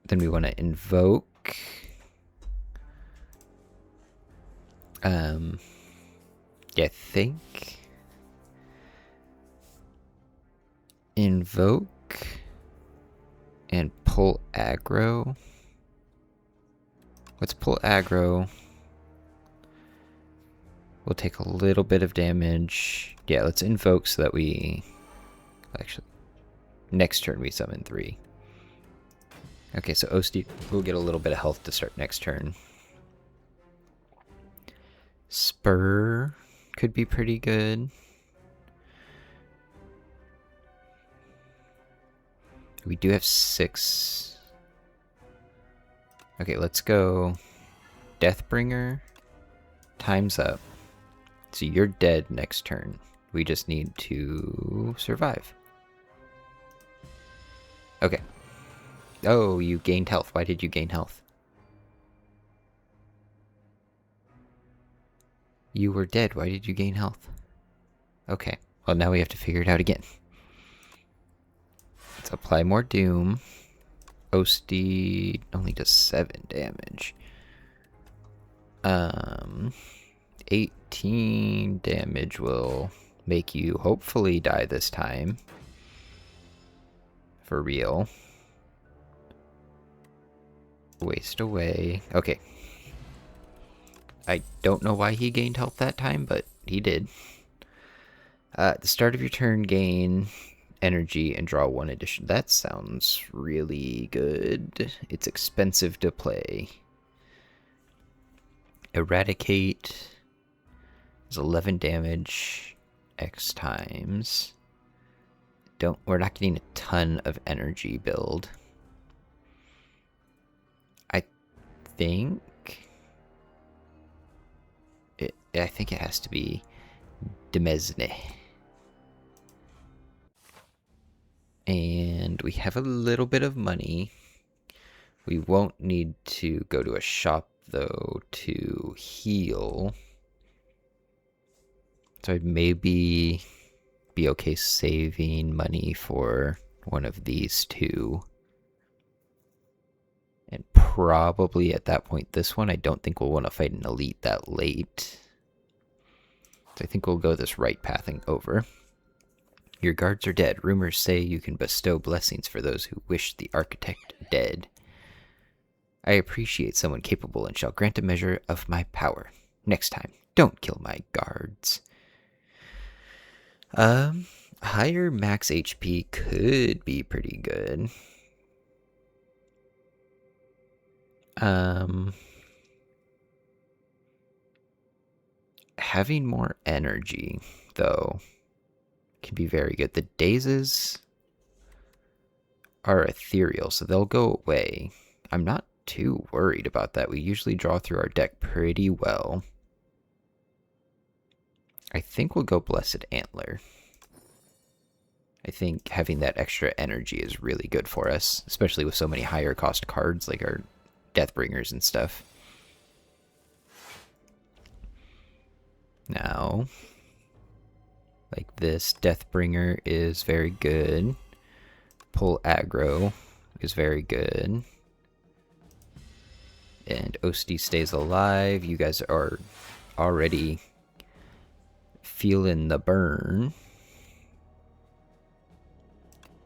Then we want to invoke. Yeah, I think invoke and pull aggro. Let's pull aggro. We'll take a little bit of damage. Yeah, let's invoke so that we... Actually, next turn we summon 3. Okay, so OSD will get a little bit of health to start next turn. Spur could be pretty good. We do have 6. Okay, let's go Deathbringer. Time's up. So you're dead next turn. We just need to survive. Okay. Oh, you gained health. Why did you gain health? You were dead. Why did you gain health? Okay. Well, now we have to figure it out again. Let's apply more doom. OSD only does 7 damage. 18 damage will make you hopefully die this time. For real. Waste away. Okay. I don't know why he gained health that time, but he did. At the start of your turn, gain energy and draw 1 addition. That sounds really good. It's expensive to play. Eradicate is 11 damage X times. We're not getting a ton of energy build. I think it has to be Demesne. And we have a little bit of money. We won't need to go to a shop though to heal. So I'd maybe be okay saving money for one of these two. And probably at that point, this one, I don't think we'll want to fight an elite that late. So I think we'll go this right pathing over. Your guards are dead. Rumors say you can bestow blessings for those who wish the architect dead. I appreciate someone capable and shall grant a measure of my power. Next time, don't kill my guards. Higher max HP could be pretty good. Having more energy, though, can be very good. The dazes are ethereal, so they'll go away. I'm not too worried about that. We usually draw through our deck pretty well. I think we'll go Blessed Antler. I think having that extra energy is really good for us, especially with so many higher cost cards like our Deathbringers and stuff. Now, like this Deathbringer is very good. Pull aggro is very good. And Osti stays alive. You guys are already feeling the burn.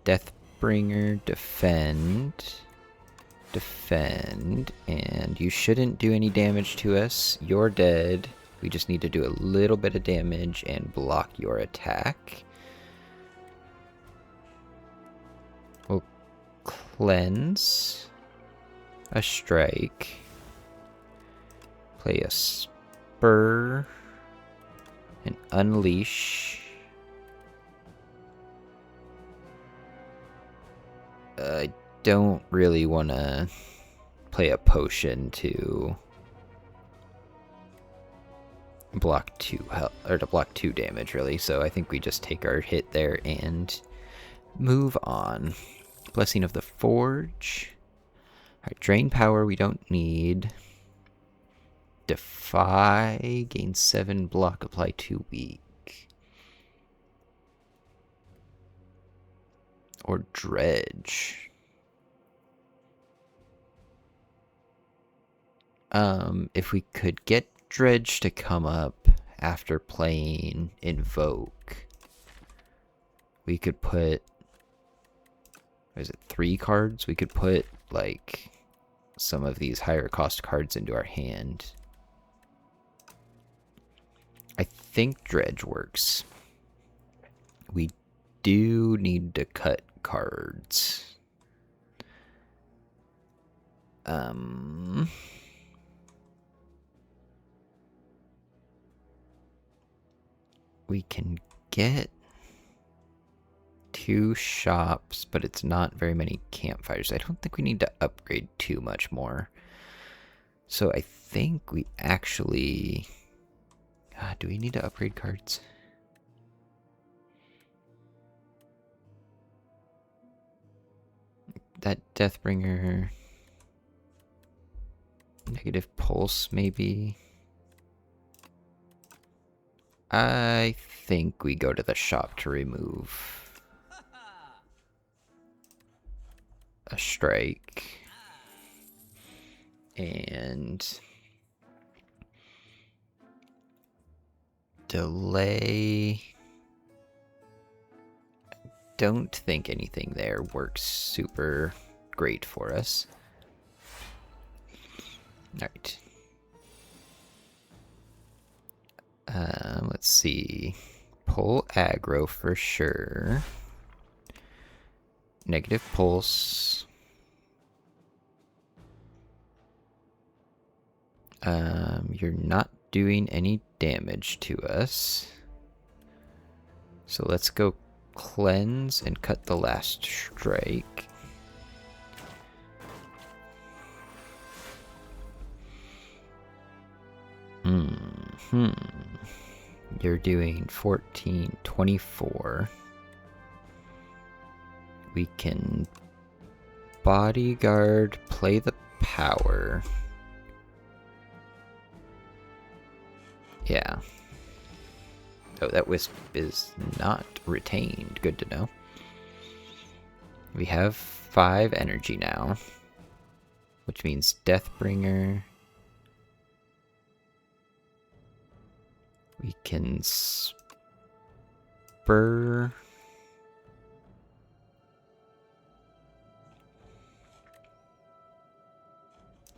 Deathbringer, defend. Defend. And you shouldn't do any damage to us. You're dead. We just need to do a little bit of damage and block your attack. We'll cleanse. A strike. Play a spur. And unleash. I don't really want to play a potion to block 2 health, or to block 2 damage, really. So I think we just take our hit there and move on. Blessing of the Forge. Alright, drain power we don't need. Defy, gain 7, block, apply 2 weak. Or dredge. If we could get dredge to come up after playing Invoke, we could put, what is it, 3 cards? We could put, like, some of these higher cost cards into our hand. I think dredge works. We do need to cut cards. We can get 2 shops, but it's not very many campfires. I don't think we need to upgrade too much more. So I think we actually... do we need to upgrade cards? That Deathbringer... Negative Pulse, maybe? I think we go to the shop to remove a strike. And delay. I don't think anything there works super great for us. Alright. Let's see. Pull aggro for sure. Negative pulse. You're not doing any damage to us. So let's go cleanse and cut the last strike. You're doing 14, 24. We can bodyguard, play the power. Yeah. Oh, that wisp is not retained. Good to know. We have 5 energy now, which means Deathbringer. We can spur.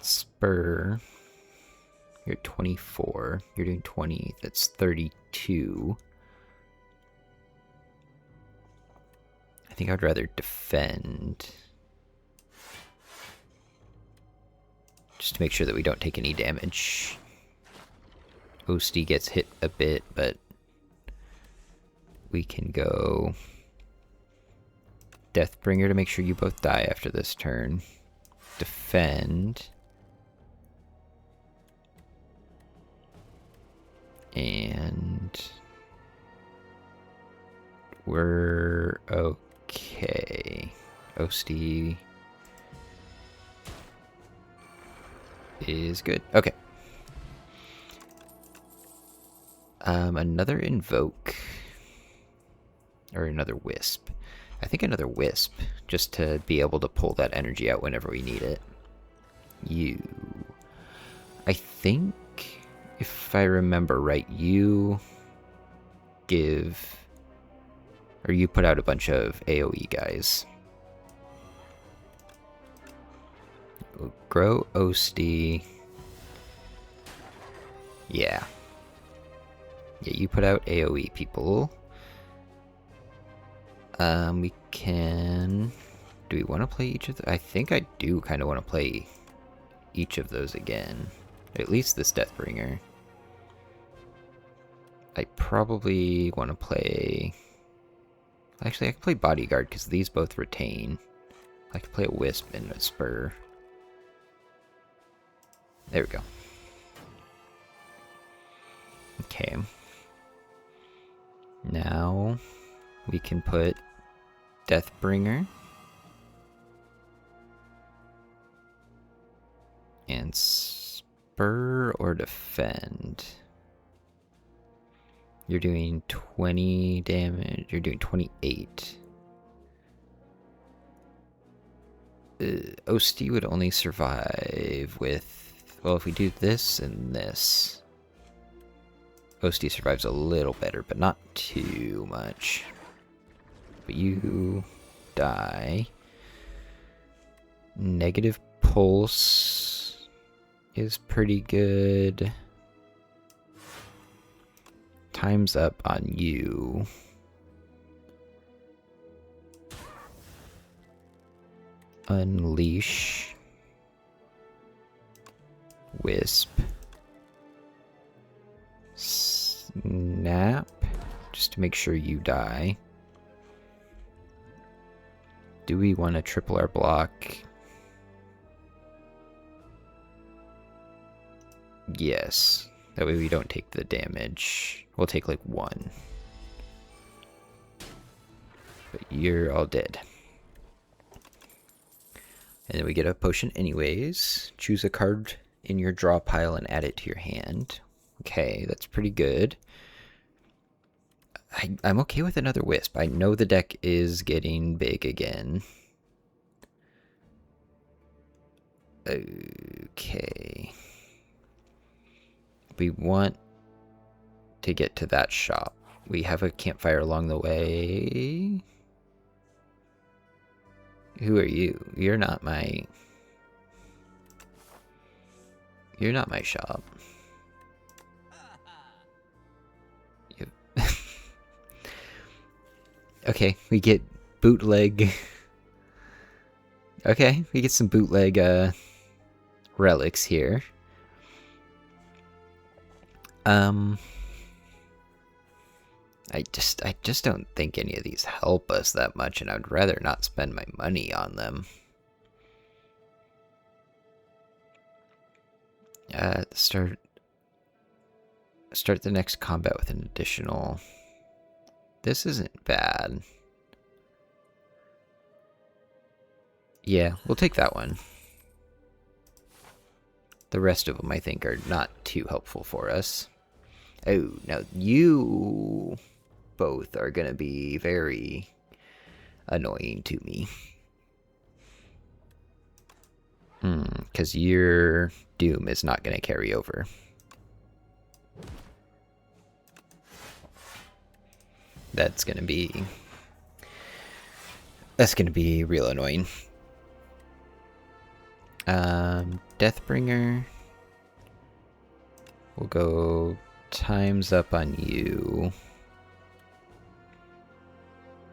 Spur. You're 24. You're doing 20. That's 32. I think I'd rather defend. Just to make sure that we don't take any damage. Osti gets hit a bit, but we can go Deathbringer to make sure you both die after this turn. Defend. And we're okay. Osti is good. Okay. Another invoke. Or another wisp. I think another wisp, just to be able to pull that energy out whenever we need it. You. I think, if I remember right, you give... Or you put out a bunch of AoE guys. Grow Osti. Yeah. Yeah, you put out AoE people. We can... Do we want to play each of them? I think I do kind of want to play each of those again. At least this Deathbringer. I probably want to play... Actually, I can play Bodyguard because these both retain. I can play a Wisp and a Spur. There we go. Okay. Now we can put Deathbringer and Spur or Defend. You're doing 20 damage. You're doing 28. Osti would only survive with... Well, if we do this and this... Osti survives a little better, but not too much. But you die. Negative pulse is pretty good. Time's up on you. Unleash. Wisp. Snap. Just to make sure you die. Do we want to triple our block? Yes. That way we don't take the damage. We'll take like 1. But you're all dead. And then we get a potion anyways. Choose a card in your draw pile and add it to your hand. Okay, that's pretty good. I'm okay with another Wisp. I know the deck is getting big again. Okay. We want to get to that shop. We have a campfire along the way. Who are you? You're not my shop. Okay, we get bootleg. Okay, we get some bootleg relics here. I just don't think any of these help us that much, and I'd rather not spend my money on them. Start the next combat with an additional... This isn't bad. Yeah, we'll take that one. The rest of them, I think, are not too helpful for us. Oh, now you both are gonna be very annoying to me. Because your doom is not gonna carry over. That's gonna be real annoying. Deathbringer. We'll go times up on you.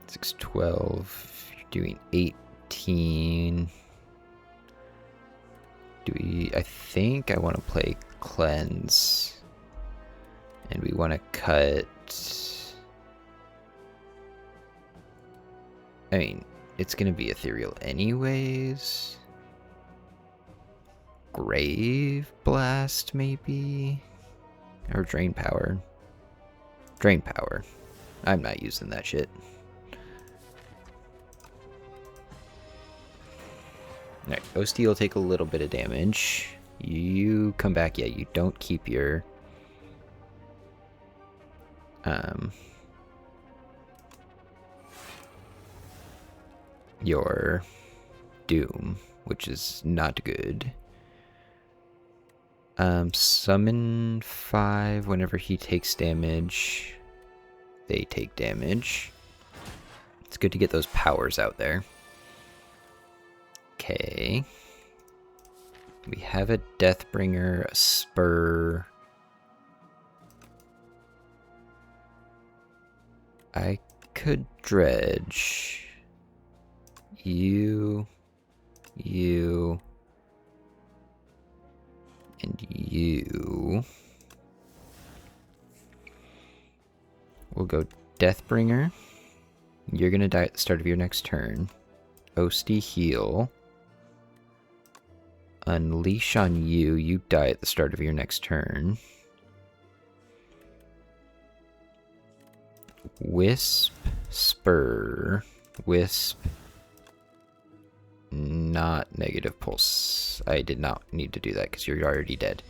6, 12. You're doing 18. I think I want to play cleanse. And we want to cut. I mean, it's going to be ethereal anyways. Grave Blast, maybe? Or Drain Power. Drain Power. I'm not using that shit. Alright, OST will take a little bit of damage. You come back. Yeah, you don't keep your... your doom, which is not good. Summon 5 whenever he takes damage. They take damage. It's good to get those powers out there. Okay. We have a Deathbringer, a Spur. I could dredge. You, and you. We'll go Deathbringer. You're gonna die at the start of your next turn. Osty heal. Unleash on you. You die at the start of your next turn. Wisp, Spur, Wisp. Not negative pulse. I did not need to do that because you're already dead.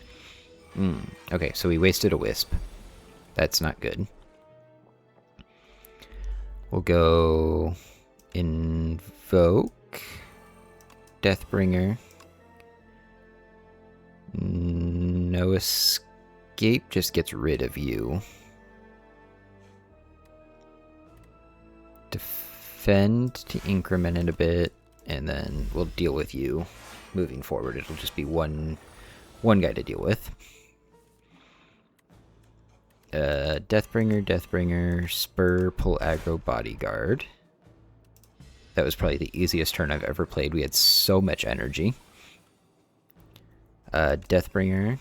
Okay, so we wasted a Wisp. That's not good. We'll go Invoke, Deathbringer. No escape just gets rid of you. Defend to increment it a bit, and then we'll deal with you moving forward. It'll just be one guy to deal with. Deathbringer, Spur, pull aggro, Bodyguard. That was probably the easiest turn I've ever played. We had so much energy. Deathbringer,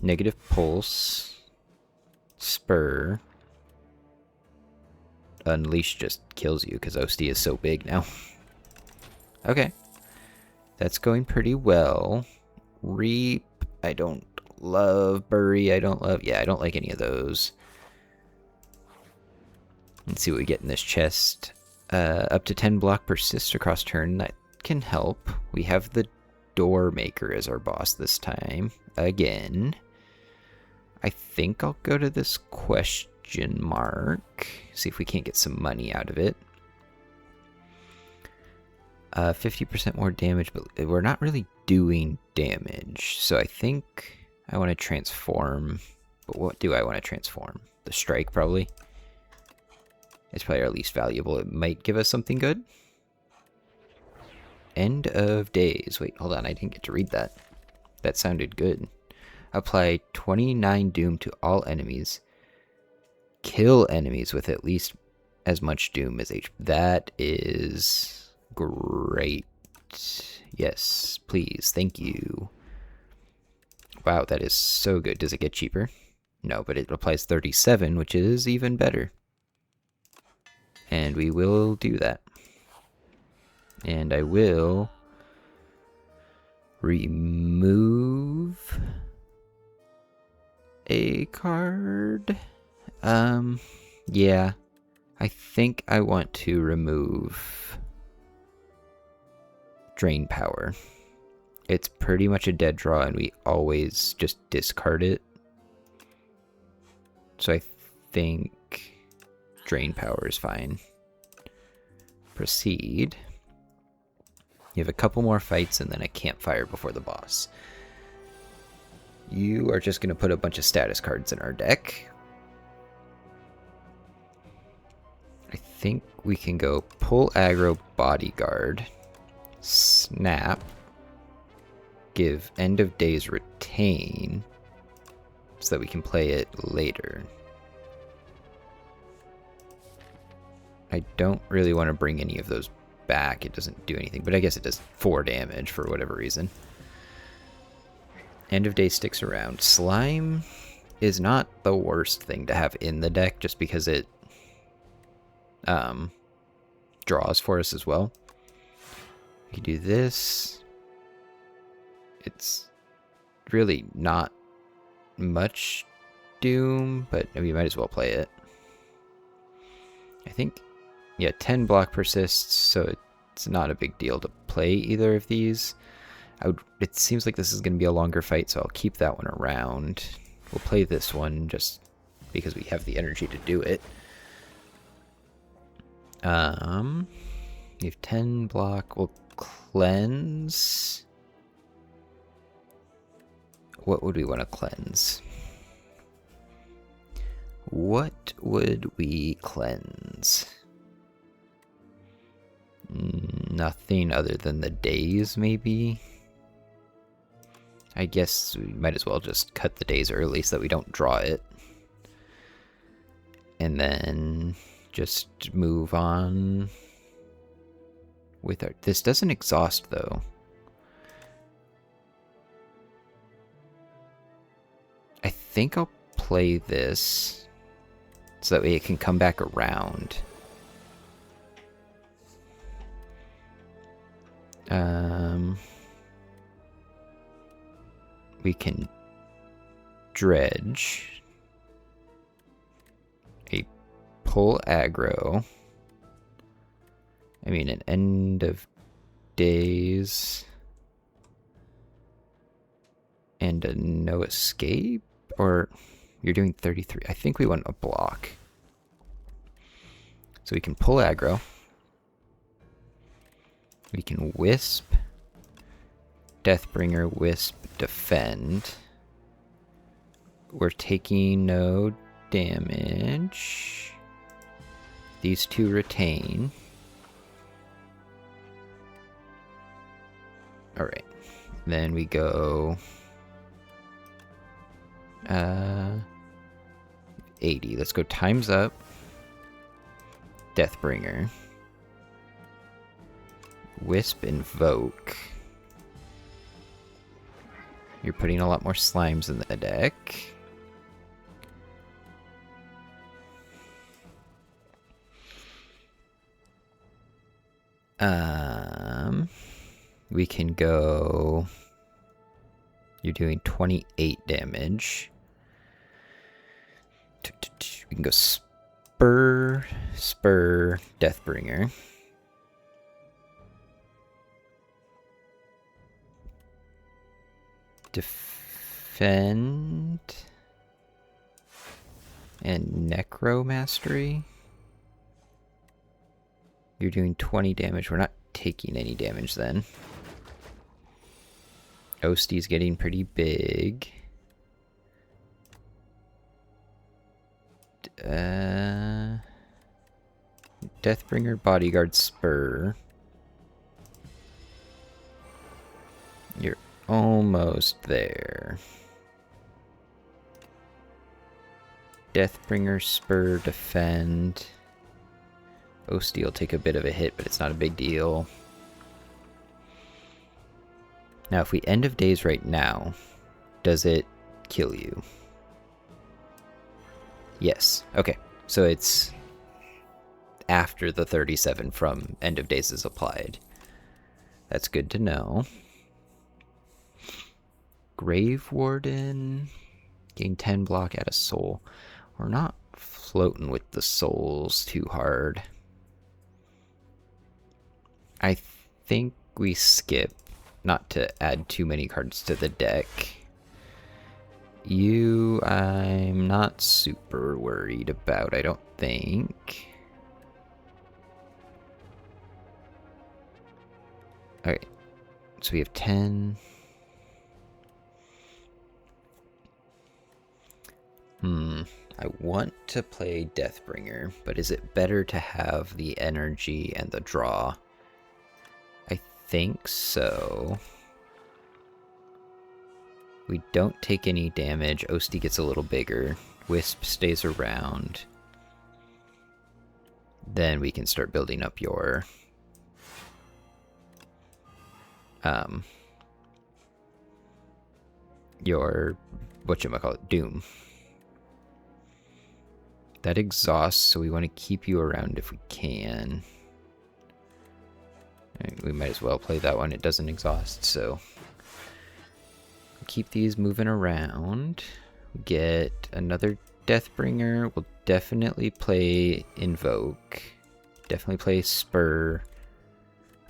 negative pulse, Spur. Unleash just kills you because Osty is so big now. Okay. That's going pretty well. Reap, I don't love. Bury, I don't love. Yeah, I don't like any of those. Let's see what we get in this chest. Up to 10 block persist across turn. That can help. We have the Door Maker as our boss this time. Again. I think I'll go to this question mark. See if we can't get some money out of it. 50% more damage, but we're not really doing damage. So I think I want to transform. But what do I want to transform? The Strike, probably. It's probably our least valuable. It might give us something good. End of days. Wait, hold on. I didn't get to read that. That sounded good. Apply 29 doom to all enemies. Kill enemies with at least as much doom as HP. That is great. Yes, please. Thank you. Wow, that is so good. Does it get cheaper? No, but it applies 37, which is even better. And we will do that. And I will remove a card. Yeah. I think I want to remove Drain Power. It's pretty much a dead draw and we always just discard it. So I think drain power is fine. Proceed. You have a couple more fights and then a campfire before the boss. You are just going to put a bunch of status cards in our deck. I think we can go pull aggro bodyguard, snap, give end of days retain, so that we can play it later. I don't really want to bring any of those back. It doesn't do anything, but I guess it does 4 damage for whatever reason. End of day sticks around. Slime is not the worst thing to have in the deck just because it draws for us as well. We can do this. It's really not much doom, but we might as well play it. I think, yeah, 10 block persists, so it's not a big deal to play either of these. It seems like this is going to be a longer fight, so I'll keep that one around. We'll play this one just because we have the energy to do it. You have 10 block. We'll cleanse. What would we want to cleanse? What would we cleanse? Nothing other than the days, maybe? I guess we might as well just cut the days early so that we don't draw it. And then just move on with our... This doesn't exhaust, though. I think I'll play this so that way it can come back around. We can dredge, a pull aggro, I mean an end of days, and a no escape, or you're doing 33. I think we want a block. So we can pull aggro. We can wisp, Deathbringer, wisp, defend. We're taking no damage. These two retain. Alright. Then we go 80. Let's go times up. Deathbringer. Wisp, invoke. You're putting a lot more slimes in the deck. We can go... You're doing 28 damage. We can go Spur, Deathbringer. Defend and Necro Mastery. You're doing 20 damage. We're not taking any damage then. Osty's getting pretty big. Deathbringer, Bodyguard, Spur. You're almost there. Deathbringer, Spur, defend. Osty will take a bit of a hit, but it's not a big deal. Now, if we end of days right now, does it kill you? Yes. Okay. So it's after the 37 from end of days is applied. That's good to know. Grave Warden. Gain 10 block, add a soul. We're not floating with the souls too hard. I think we skip, not to add too many cards to the deck. You, I'm not super worried about, I don't think. Alright, so we have 10. I want to play Deathbringer, but is it better to have the energy and the draw? I think so. We don't take any damage. Osti gets a little bigger. Wisp stays around. Then we can start building up your whatchamacallit, Doom. That exhausts, so we want to keep you around if we can. We might as well play that one. It doesn't exhaust, so keep these moving around. Get another Deathbringer. We'll definitely play Invoke. Definitely play Spur.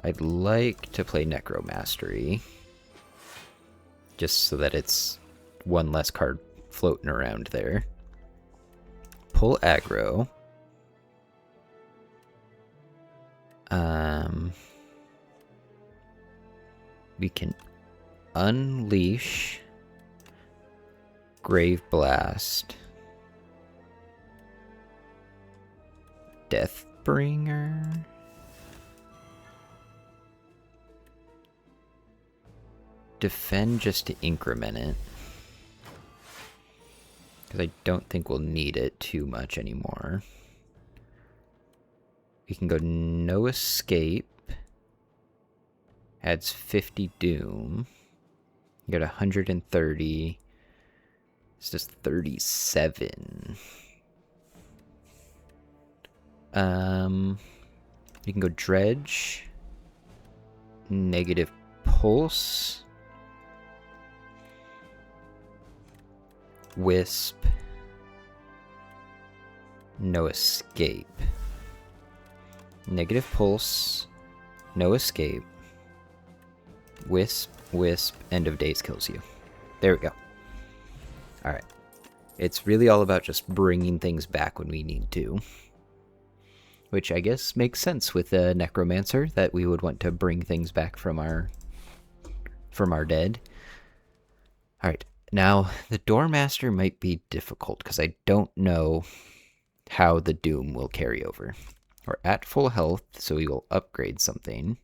I'd like to play Necromastery, just so that it's one less card floating around there. Pull aggro. We can unleash Grave Blast. Deathbringer. Defend just to increment it, because I don't think we'll need it too much anymore. We can go no escape. Adds 50 doom. You got 130. It's just 37. You can go dredge. Negative pulse. Wisp. No escape. Negative pulse. No escape. Wisp, wisp, end of days kills you. There we go. Alright. It's really all about just bringing things back when we need to. Which I guess makes sense with a Necromancer, that we would want to bring things back from our dead. Alright. Now, the Doormaster might be difficult, because I don't know how the Doom will carry over. We're at full health, so we will upgrade something.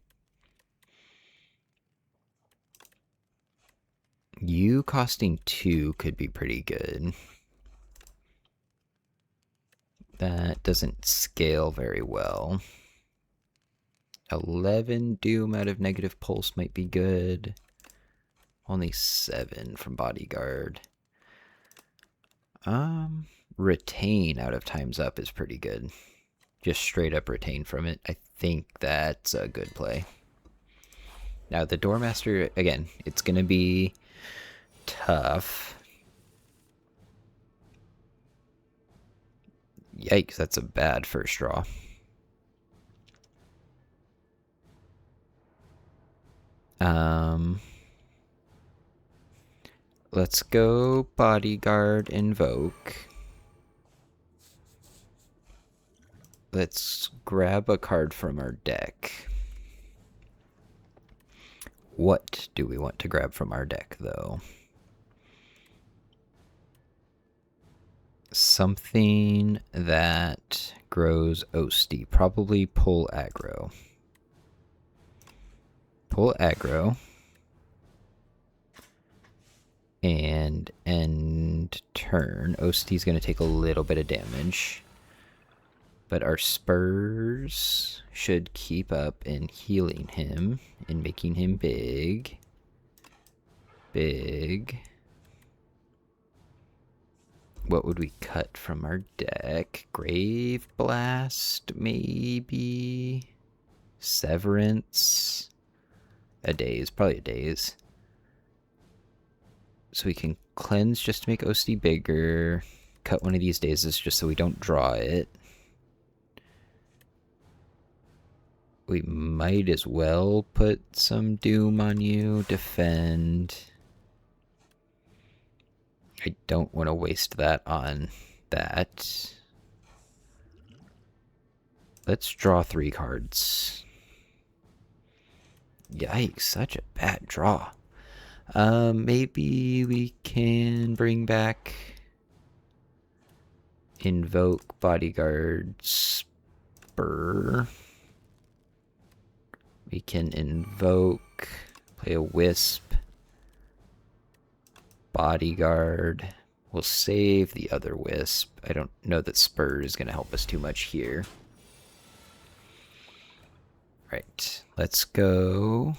You costing 2 could be pretty good. That doesn't scale very well. 11 Doom out of negative pulse might be good. Only 7 from Bodyguard. Retain out of Time's Up is pretty good. Just straight up retain from it. I think that's a good play. Now the Doormaster, again, it's going to be tough. Yikes, that's a bad first draw. Let's go Bodyguard, Invoke. Let's grab a card from our deck. What do we want to grab from our deck, though? Something that grows Osti. Probably pull aggro. Pull aggro. And end turn. Osti's going to take a little bit of damage. But our spurs should keep up in healing him and making him big. Big. What would we cut from our deck? Grave Blast, maybe? Severance? A daze, probably a daze. So we can cleanse just to make Osti bigger. Cut one of these dazes just so we don't draw it. We might as well put some Doom on you. Defend. I don't want to waste that on that. Let's draw 3 cards. Yikes, such a bad draw. Maybe we can bring back Invoke, Bodyguard, Spur. We can invoke, play a Wisp, Bodyguard. We'll save the other Wisp. I don't know that Spur is going to help us too much here. Right, let's go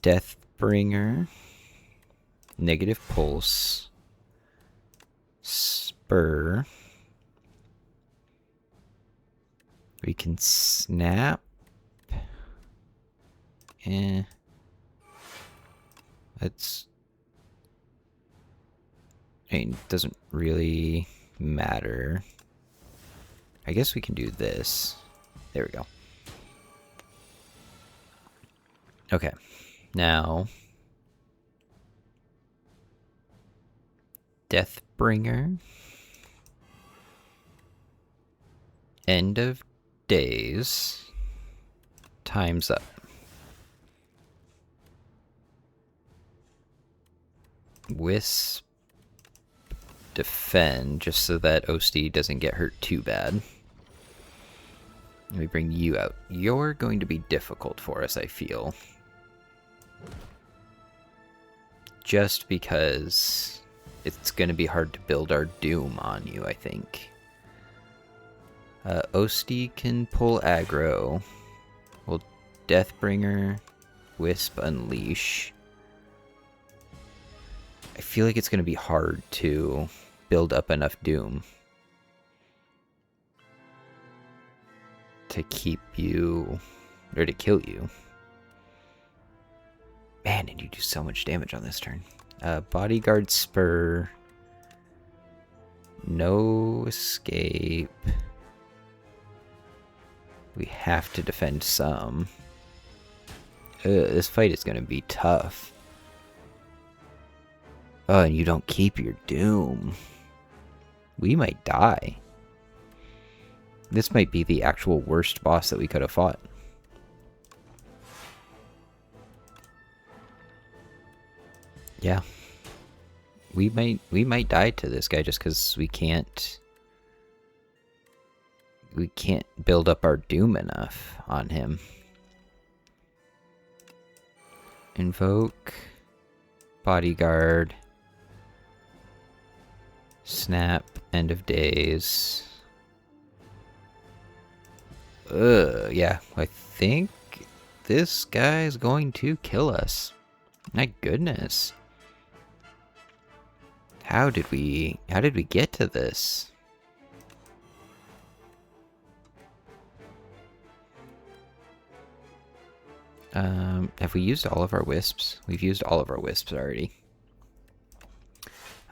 Deathbringer, Negative Pulse, Spur. We can snap. That's... I mean, it doesn't really matter. I guess we can do this. There we go. Okay, now Deathbringer, End of Days, Time's Up. Wisp, Defend, just so that Osti doesn't get hurt too bad. Let me bring you out. You're going to be difficult for us, I feel. Just because it's going to be hard to build our Doom on you, I think. Osti can pull aggro. We'll Deathbringer, Wisp, Unleash. I feel like it's going to be hard to build up enough Doom to keep you, or to kill you. Man, and you do so much damage on this turn. Bodyguard, Spur. No escape. We have to defend some. This fight is going to be tough. Oh, and you don't keep your Doom. We might die. This might be the actual worst boss that we could have fought. Yeah. We might die to this guy just because we can't build up our Doom enough on him. Invoke, Bodyguard, Snap, End of Days. Yeah, I think this guy's going to kill us. My goodness. How did we get to this? Have we used all of our Wisps? We've used all of our Wisps already.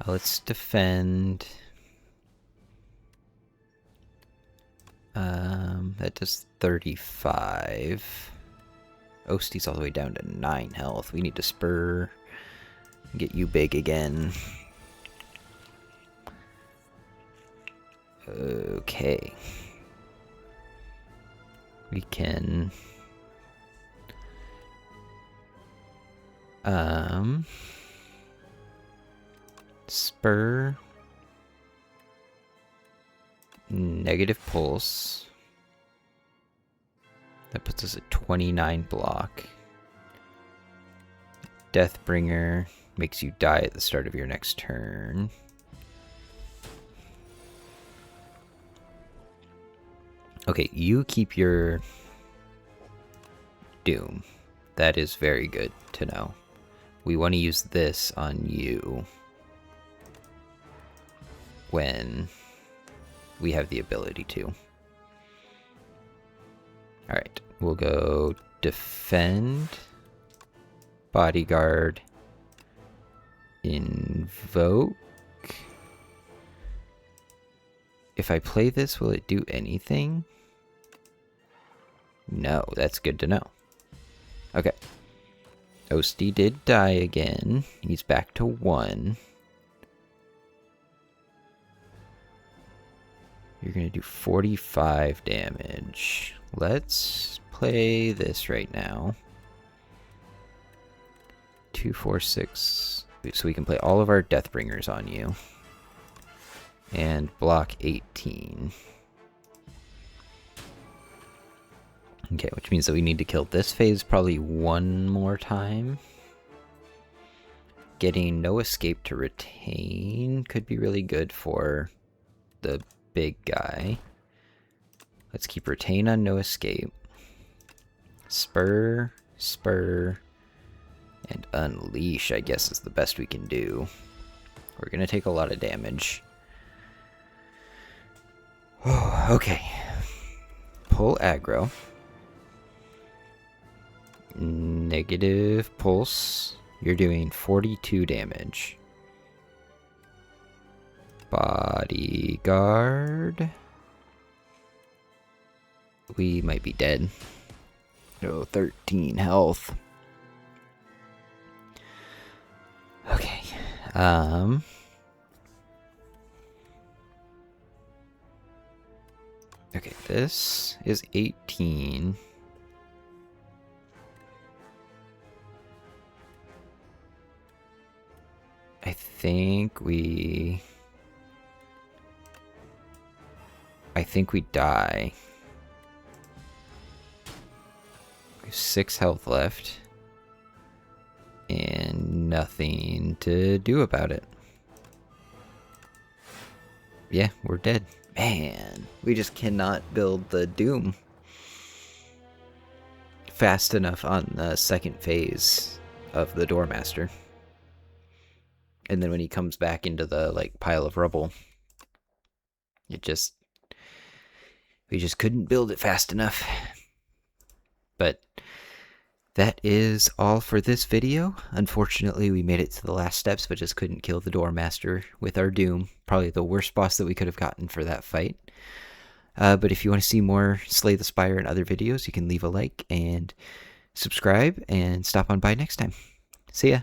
Let's defend. That does 35. Osti's all the way down to 9 health. We need to Spur. Get you big again. Okay. We can... Spur. Negative Pulse. That puts us at 29 block. Deathbringer makes you die at the start of your next turn. Okay, you keep your Doom. That is very good to know. We want to use this on you when we have the ability to. Alright, we'll go Defend, Bodyguard, Invoke. If I play this, will it do anything? No, that's good to know. Okay. Osty did die again. He's back to 1. You're going to do 45 damage. Let's play this right now. 2, 4, 6. So we can play all of our Deathbringers on you. And block 18. Okay, which means that we need to kill this phase probably one more time. Getting no escape to retain could be really good for the big guy. Let's keep retain on no escape. Spur, spur, and unleash, I guess, is the best we can do. We're gonna take a lot of damage. Oh, okay. Pull aggro. Negative pulse. You're doing 42 damage. Bodyguard. We might be dead. Oh, 13 health. Okay. Okay, this is 18. I think we die. We have 6 health left. And nothing to do about it. Yeah, we're dead. Man, we just cannot build the Doom fast enough on the second phase of the Doormaster. And then when he comes back into the pile of rubble, we just couldn't build it fast enough. But that is all for this video. Unfortunately, we made it to the last steps, but just couldn't kill the Doormaster with our Doom. Probably the worst boss that we could have gotten for that fight. But if you want to see more Slay the Spire and other videos, you can leave a like and subscribe and stop on by next time. See ya!